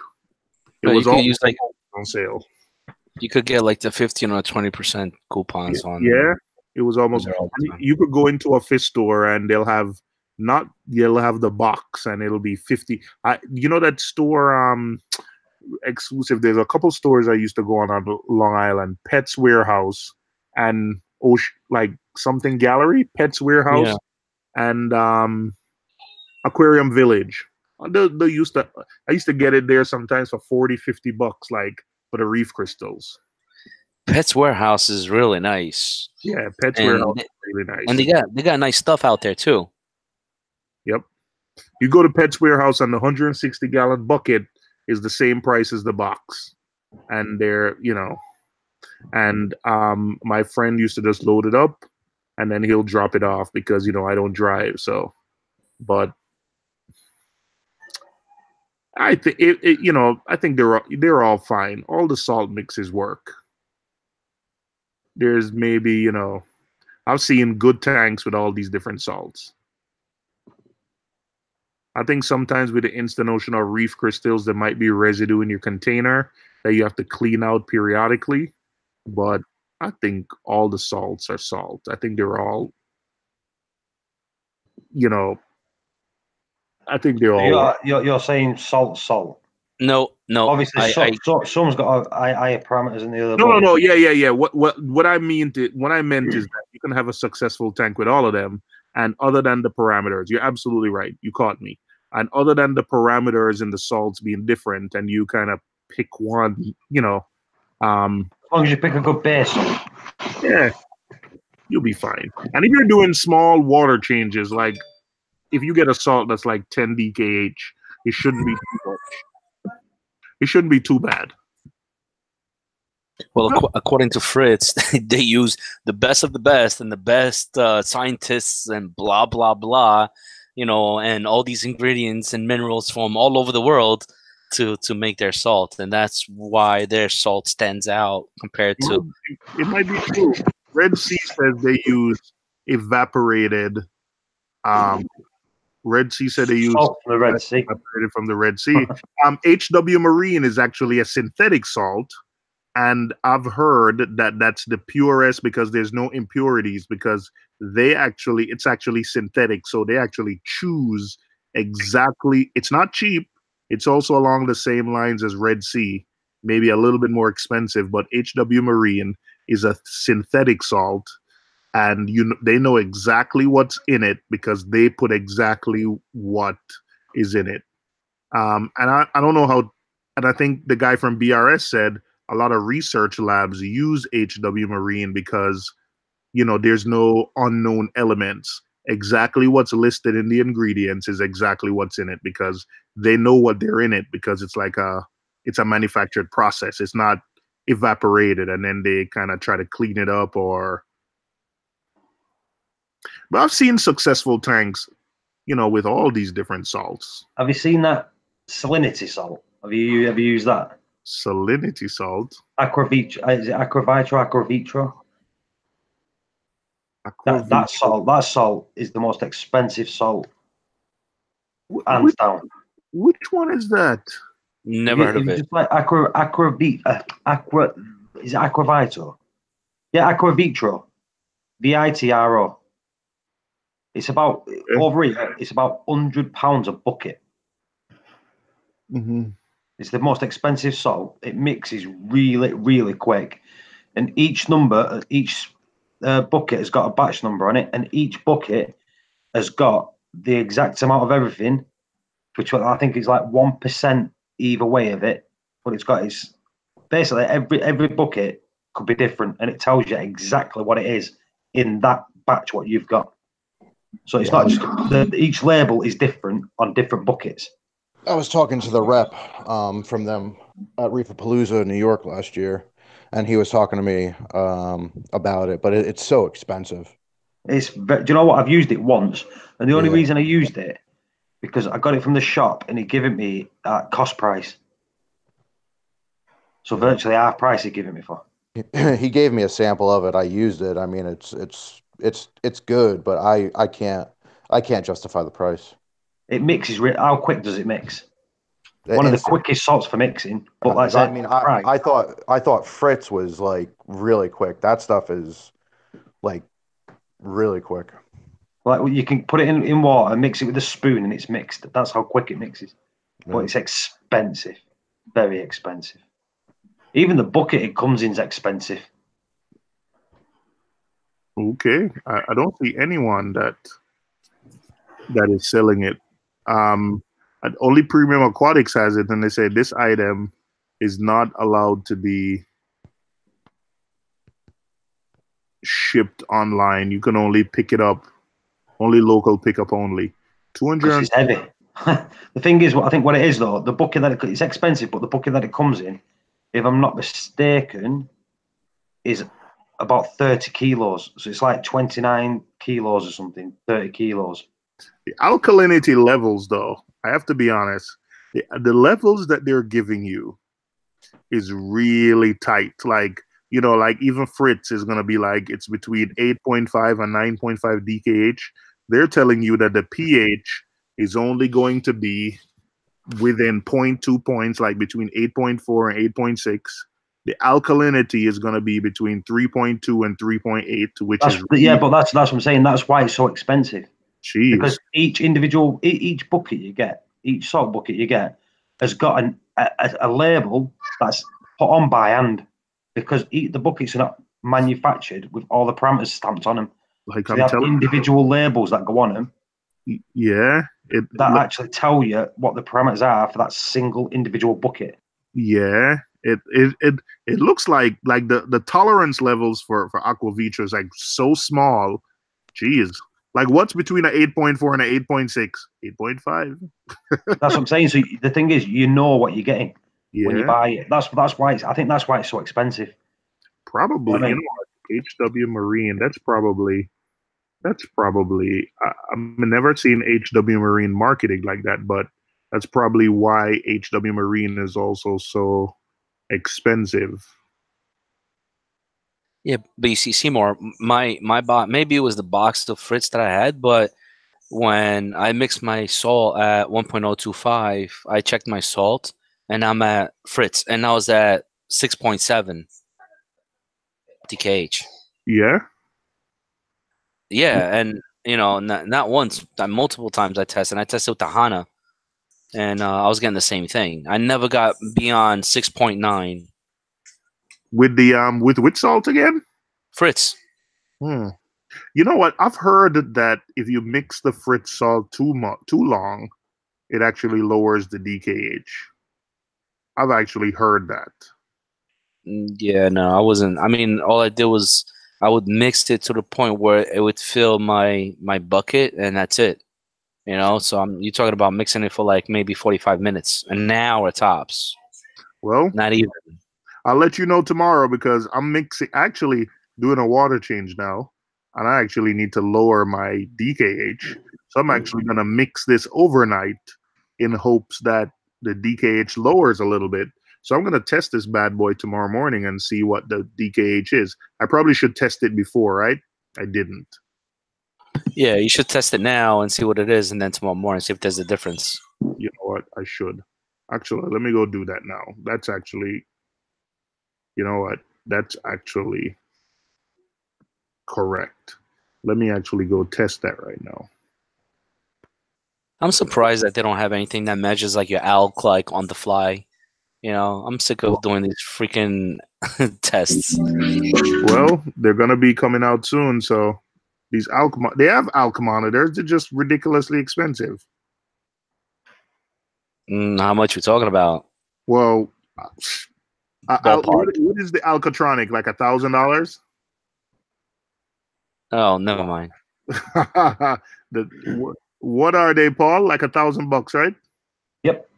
It was always on sale. You could get like the 15 or 20% coupons on. Yeah, it was almost. You could go into a fish store and they'll have the box and it'll be 50. That store exclusive. There's a couple stores I used to go on Long Island, Pets Warehouse and something Gallery, Pets Warehouse, and Aquarium Village. I used to get it there sometimes for $40-$50, like for the reef crystals. Pets Warehouse is really nice. Yeah, Pets Warehouse is really nice. And they got nice stuff out there too. Yep. You go to Pets Warehouse and the 160-gallon bucket is the same price as the box. And they're, and my friend used to just load it up and then he'll drop it off because, I don't drive. So, but I think I think they're all fine. All the salt mixes work. There's maybe, I've seen good tanks with all these different salts. I think sometimes with the Instant Ocean or Reef crystals, there might be residue in your container that you have to clean out periodically. But I think all the salts are salt. I think they're all, I think they're all. You're saying salt. No, No, Obviously, some's got higher parameters than the other. No. Yeah. What I meant is that you can have a successful tank with all of them, and other than the parameters, you're absolutely right. You caught me. And other than the parameters and the salts being different, and you kind of pick one, as long as you pick a good base. Yeah, you'll be fine. And if you're doing small water changes, like if you get a salt that's like 10 DKH, it shouldn't be too much. It shouldn't be too bad. Well, according to Fritz, they use the best of the best and the best scientists and blah blah blah, and all these ingredients and minerals from all over the world to make their salt, and that's why their salt stands out compared to. It might be true. Red Sea says they use evaporated. Red Sea said they use salt from the Red Sea. Evaporated from the Red Sea. HW Marine is actually a synthetic salt. And I've heard that that's the purest because there's no impurities, because it's actually synthetic. So they actually choose exactly. It's not cheap. It's also along the same lines as Red Sea, maybe a little bit more expensive, but HW Marine is a synthetic salt, and they know exactly what's in it because they put exactly what is in it. And I don't know how, and I think the guy from BRS said, a lot of research labs use HW Marine because, there's no unknown elements. Exactly what's listed in the ingredients is exactly what's in it because they know what they're in it because it's a manufactured process. It's not evaporated and then they kind of try to clean it up but I've seen successful tanks, with all these different salts. Have you seen that salinity salt? Have you ever used that? Salinity salt. Aquavitra, is it Aquavitra or Aquavitra? That salt is the most expensive salt, hands down. Which one is that? Never heard of it. Just like Aquavitra. Is it Aquavitra? Yeah, Aquavitra. VITRO. It's about over here. It's about £100 a bucket. Mm-hmm. It's the most expensive salt. It mixes really, really quick. And each bucket has got a batch number on it. And each bucket has got the exact amount of everything, which I think is like 1% either way of it. But it's basically every bucket could be different. And it tells you exactly what it is in that batch, what you've got. So it's not just each label is different on different buckets. I was talking to the rep from them at Reefapalooza in New York last year, and he was talking to me about it, but it's so expensive. Do you know what? I've used it once, and the only reason I used it because I got it from the shop and he given me cost price. So virtually half price he given me for. He gave me a sample of it. I used it. I mean, it's good, but I can't justify the price. It mixes. How quick does it mix? One of the quickest salts for mixing. But like I mean, I thought Fritz was like really quick. That stuff is like really quick. Like you can put it in water, mix it with a spoon, and it's mixed. That's how quick it mixes. But it's expensive, very expensive. Even the bucket it comes in is expensive. Okay, I don't see anyone that is selling it. Only Premium Aquatics has it, and they say this item is not allowed to be shipped online. You can only pick it up, only local pickup only. 200. It's heavy. The thing is, I think what it is though, the bucket it's expensive, but the bucket that it comes in, if I'm not mistaken, is about 30 kilos. So it's like 29 kilos or something, 30 kilos. The alkalinity levels, though, I have to be honest, the levels that they're giving you is really tight. Like, like even Fritz is going to be like, it's between 8.5 and 9.5 DKH. They're telling you that the pH is only going to be within 0.2 points, like between 8.4 and 8.6. The alkalinity is going to be between 3.2 and 3.8, which is but that's what I'm saying. That's why it's so expensive. Jeez. Because each bucket you get, each salt bucket you get, has got a label that's put on by hand because the buckets are not manufactured with all the parameters stamped on them. Like So they I'm have telling individual labels that go on them you, yeah, that actually tell you what the parameters are for that single individual bucket. yeah, it looks like the tolerance levels for aquavitra is like so small. Jeez, like what's between an 8.4 and an 8.6? 8.5. That's what I'm saying. So the thing is, you know what you're getting when you Yeah, buy it. That's why I think that's why it's so expensive. probably. I You mean, know what? HW Marine. That's probably. I've never seen HW Marine marketing like that, but that's probably why HW Marine is also so expensive. Yeah, but you see, Seymour, my box, maybe it was the box of Fritz that I had, but when I mixed my salt at 1.025, I checked my salt, and I'm at Fritz, and I was at 6.7 DKH. Yeah. Yeah, and not once, multiple times I tested. I tested with the Hana, and I was getting the same thing. I never got beyond 6.9. With the with salt again? Fritz. Hmm. You know what? I've heard that if you mix the Fritz salt too long, it actually lowers the DKH. I've actually heard that. Yeah, no, I wasn't. I mean, all I did was I would mix it to the point where it would fill my bucket, and that's it. So you're talking about mixing it for like maybe 45 minutes, an hour tops. Well, Not even. I'll let you know tomorrow because I'm actually doing a water change now, and I actually need to lower my DKH. So I'm actually gonna mix this overnight in hopes that the DKH lowers a little bit. So I'm gonna test this bad boy tomorrow morning and see what the DKH is. I probably should test it before, right? I didn't. Yeah, you should test it now and see what it is, and then tomorrow morning see if there's a difference. You know what? I should. Actually, let me go do that now. That's actually, you know what? That's actually correct. Let me actually go test that right now. I'm surprised that they don't have anything that measures like your alk like on the fly. I'm sick of doing these freaking tests. Well, they're gonna be coming out soon, so these they have alk monitors. They're just ridiculously expensive. How much we talking about? Well, Ballpark. what is the Alcatronic? Like $1,000? Oh, never mind. What are they, Paul? Like $1,000, right? Yep.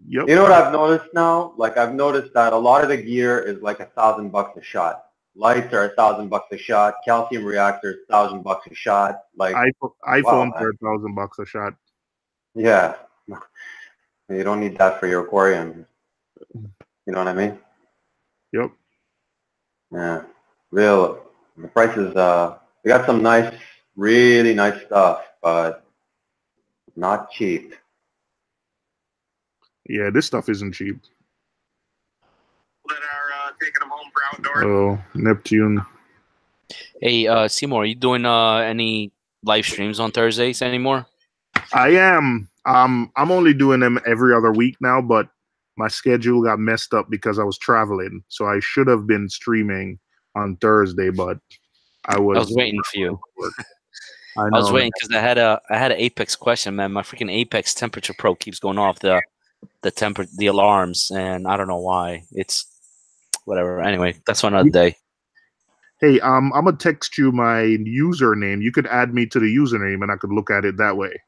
Yep. You know what I've noticed now? Like I've noticed that a lot of the gear is like $1,000 a shot. Lights are $1,000 a shot. Calcium reactors, $1,000 a shot. Like iPhones wow, are $1,000 a shot. yeah, you don't need that for your aquarium. You know what I mean? Yep. Yeah, the prices. We got some nice, really nice stuff, but not cheap. Yeah, this stuff isn't cheap. That are taking them home for outdoor. Oh, Neptune. Hey, Seymour, are you doing any live streams on Thursdays anymore? I am. I'm only doing them every other week now, but my schedule got messed up because I was traveling. So I should have been streaming on Thursday, but I was waiting for you. I know. I was waiting because I had an Apex question, man. My freaking Apex temperature probe keeps going off the alarms, and I don't know why. It's whatever. Anyway, that's for another day. Hey, I'm gonna text you my username. You could add me to the username, and I could look at it that way.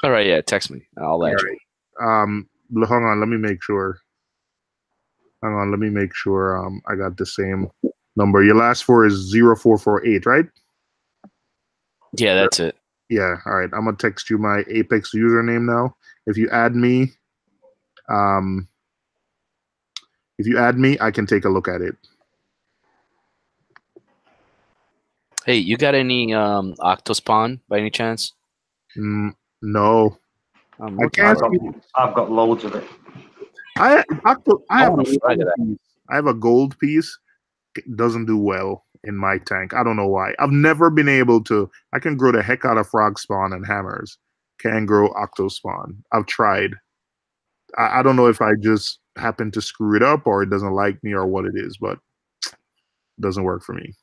All right, yeah, text me. I'll add you. Hang on, let me make sure. Hang on, let me make sure. I got the same number. Your last four is 0448, right? Yeah, that's it. Yeah. All right. I'm gonna text you my Apex username now. If you add me, I can take a look at it. Hey, you got any Octospawn by any chance? No. I've got loads of it. I I have a gold piece. It doesn't do well in my tank. I don't know why. I've never been able to. I can grow the heck out of frog spawn and hammers. Can grow octo spawn. I've tried. I don't know if I just happen to screw it up or it doesn't like me or what it is, but it doesn't work for me.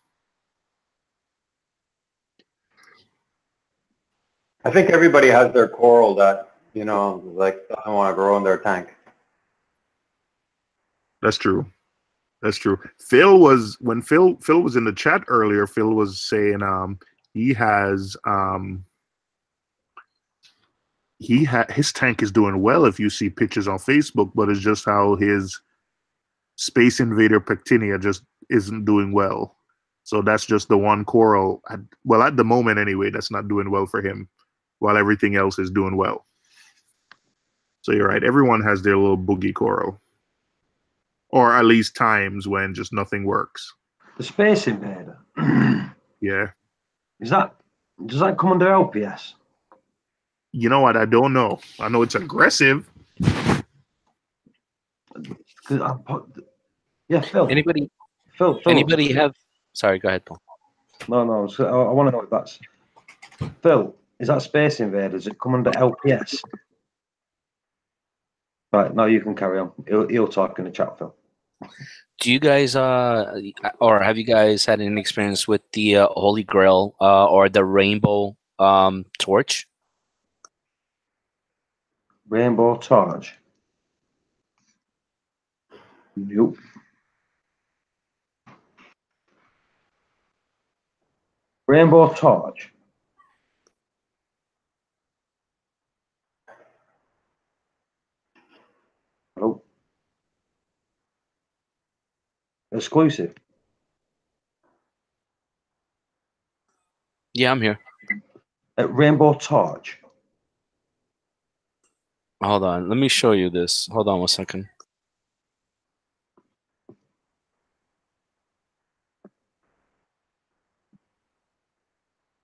I think everybody has their coral that, like doesn't want to grow in their tank. That's true. That's true. Phil was in the chat earlier. Phil was saying he has his tank is doing well if you see pictures on Facebook, but it's just how his Space Invader Pectinia just isn't doing well. So that's just the one coral. Well, at the moment anyway, that's not doing well for him, while everything else is doing well. So you're right. Everyone has their little boogie coral, or at least times when just nothing works. The Space Invader. Yeah. Does that come under LPS? You know what? I don't know. I know it's aggressive. Yeah, Phil. Phil. Anybody have? Sorry, go ahead, Paul. No. So I want to know if that's Phil. Is that Space Invader? Does it come under LPS? Right. Now you can carry on. He'll talk in the chat, Phil. Do you guys or have you guys had any experience with the Holy Grail or the Rainbow Torch? Rainbow Torch. Nope. Rainbow Torch. Oh. Exclusive. Yeah, I'm here. Rainbow Torch. Hold on. Let me show you this. Hold on 1 second.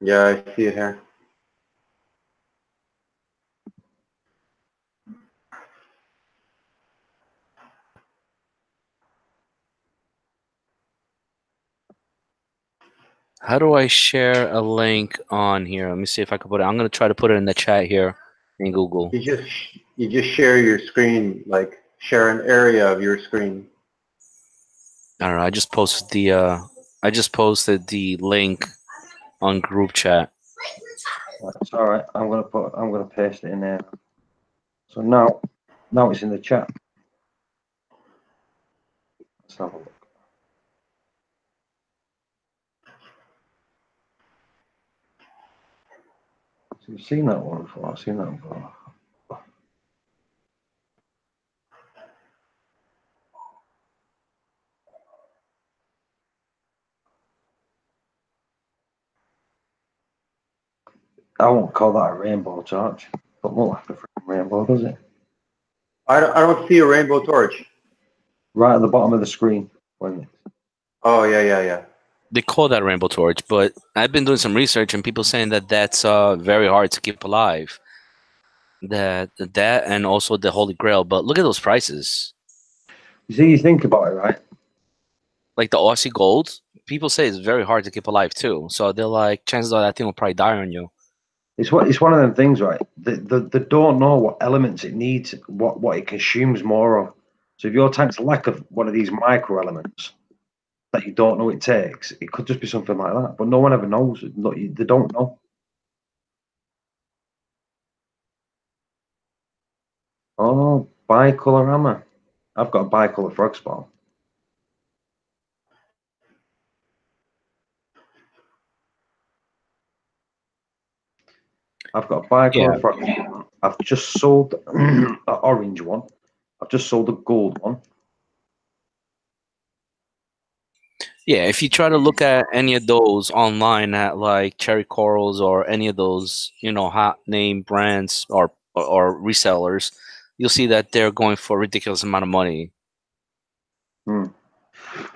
Yeah, I see it here. How do I share a link on here? Let me see if I can put it. I'm gonna try to put it in the chat here in Google. You just share your screen, like share an area of your screen. I don't know. I just posted the link on group chat. That's all right. I'm gonna paste it in there. So now it's in the chat. Let's have a look. So you've seen that one before. I've seen that one before. I won't call that a rainbow torch. But look like a freaking rainbow, does it? I don't see a rainbow torch. Right at the bottom of the screen. Oh, yeah. They call that rainbow torch, but I've been doing some research and people saying that that's very hard to keep alive. That and also the Holy Grail. But look at those prices. You see, you think about it, right? Like the Aussie gold, people say it's very hard to keep alive too. So they're like, chances are that thing will probably die on you. It's one of them things, right? They don't know what elements it needs, what it consumes more of. So if your tank's lack of one of these micro elements that you don't know it takes, it could just be something like that. But no one ever knows. They don't know. Oh, bicolor hammer. I've got a bicolor frog spawn. I've got a bicolor frog spawn. I've just sold an orange one. I've just sold a gold one. Yeah, if you try to look at any of those online at like Cherry Corals or any of those, hot name brands or resellers, you'll see that they're going for a ridiculous amount of money.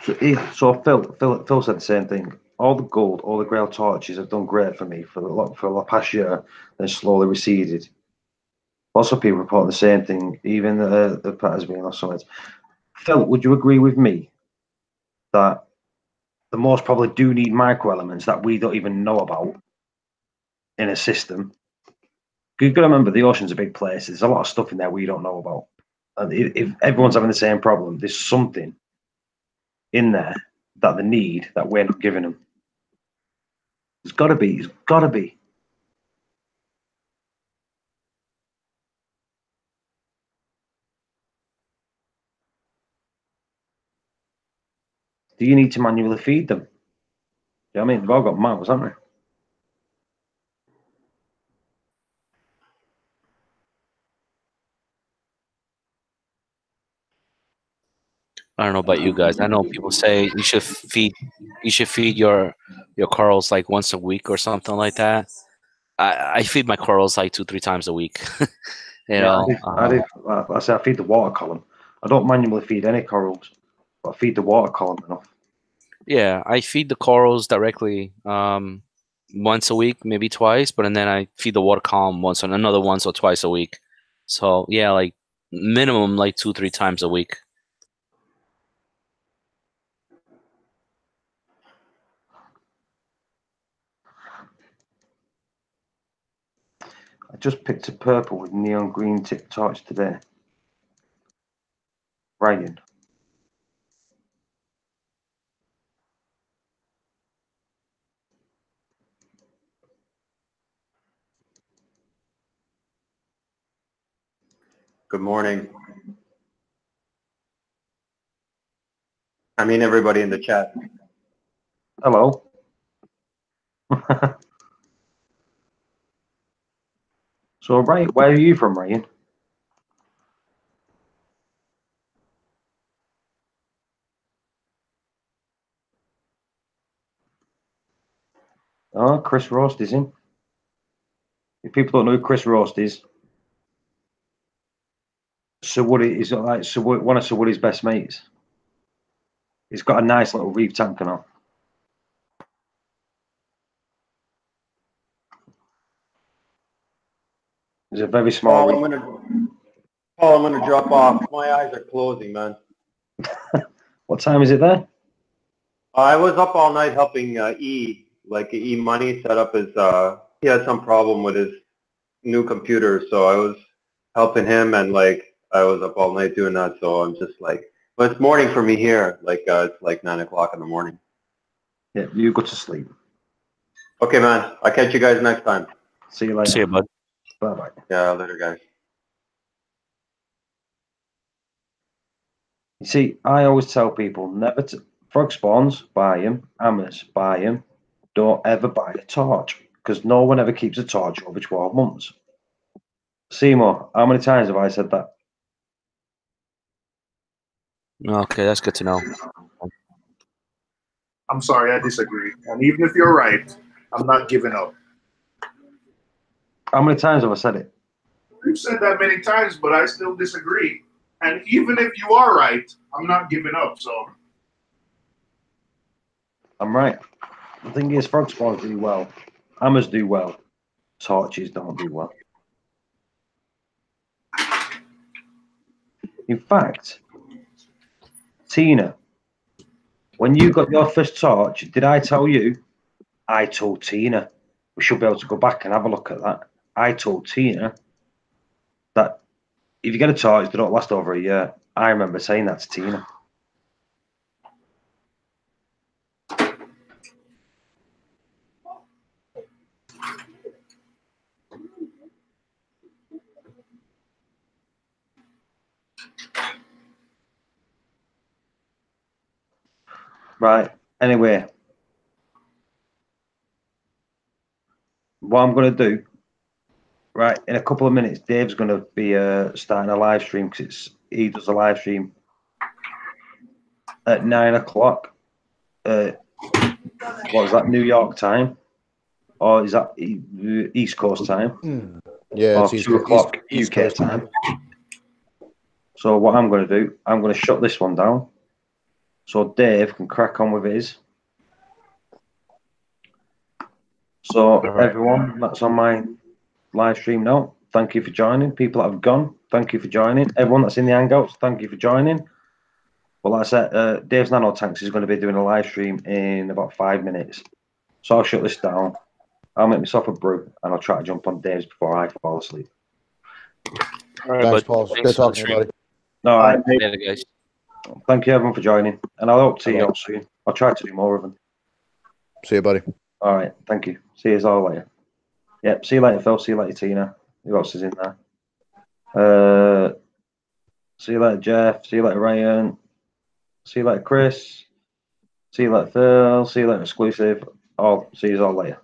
So Phil said the same thing. All the gold, all the grail torches have done great for me for the past year, then slowly receded. Lots of people report the same thing, even the patterns being lost on it. Phil, would you agree with me that the most probably do need micro elements that we don't even know about in a system? You've got to remember the ocean's a big place. There's a lot of stuff in there we don't know about. And if everyone's having the same problem, there's something in there that they need that we're not giving them. There's got to be. There's got to be. Do you need to manually feed them? You know what I mean? They've all got mouths, haven't they? I don't know about you guys. I know people say you should feed your corals like once a week or something like that. I feed my corals like 2-3 times a week. Yeah, I say I feed the water column. I don't manually feed any corals, but I feed the water column enough. Yeah, I feed the corals directly once a week, maybe twice, but and then I feed the water column once or twice a week. So yeah, like minimum like 2-3 times a week. I just picked a purple with neon green tip torch today. Ryan. Good morning. I mean, everybody in the chat. Hello. So, Ryan, where are you from, Ryan? Oh, Chris Roast is in. If people don't know who Chris Roast is, Sir Woody is like one of Sir Woody's best mates. He's got a nice little reef tank and all. He's a very small reef. I'm gonna drop off. My eyes are closing, man. What time is it there? I was up all night helping E Money set up his. He had some problem with his new computer, so I was helping him, and like I was up all night doing that. So I'm just like, but it's morning for me here. Like it's like 9 o'clock in the morning. Yeah, you go to sleep. Okay, man. I'll catch you guys next time. See you later. See you, bud. Bye bye. Yeah, later, guys. You see, I always tell people never to frog spawns, buy them, hammers, buy them. Don't ever buy a torch because no one ever keeps a torch over 12 months. Seymour, how many times have I said that? Okay, that's good to know. I'm sorry, I disagree. And even if you're right, I'm not giving up. How many times have I said it? You've said that many times, but I still disagree. And even if you are right, I'm not giving up. So I'm right. The thing is, frog spawns do well. Hammers do well. Torches don't do well. In fact, Tina, when you got your first torch, did I tell you? I told Tina. We should be able to go back and have a look at that. I told Tina that if you get a torch, they don't last over a year. I remember saying that to Tina. Right. Anyway, what I'm going to do, right, in a couple of minutes, Dave's going to be starting a live stream because he does a live stream at 9 o'clock. What is that, New York time? Or is that East Coast time? Yeah, or it's 2 o'clock East UK Coast time. So what I'm going to do, I'm going to shut this one down so Dave can crack on with his. So everyone that's on my live stream now, thank you for joining. People that have gone, thank you for joining. Everyone that's in the Hangouts, thank you for joining. Well, like I said, Dave's Nano Tanks is going to be doing a live stream in about 5 minutes. So I'll shut this down. I'll make myself a brew and I'll try to jump on Dave's before I fall asleep. All right, Thanks, bud. Paul. Thanks Good for the talking to you, stream. buddy. All right. Later, guys. Thank you everyone for joining, and I hope to see you Bye-bye. all soon. I'll try to do more of them. See you, buddy. All right. Thank you. See you all later. Yep. See you later, Phil. See you later, Tina. Who else is in there? See you later, Jeff. See you later, Ryan. See you later, Chris. See you later, Phil. See you later, Exclusive. I'll see you all later.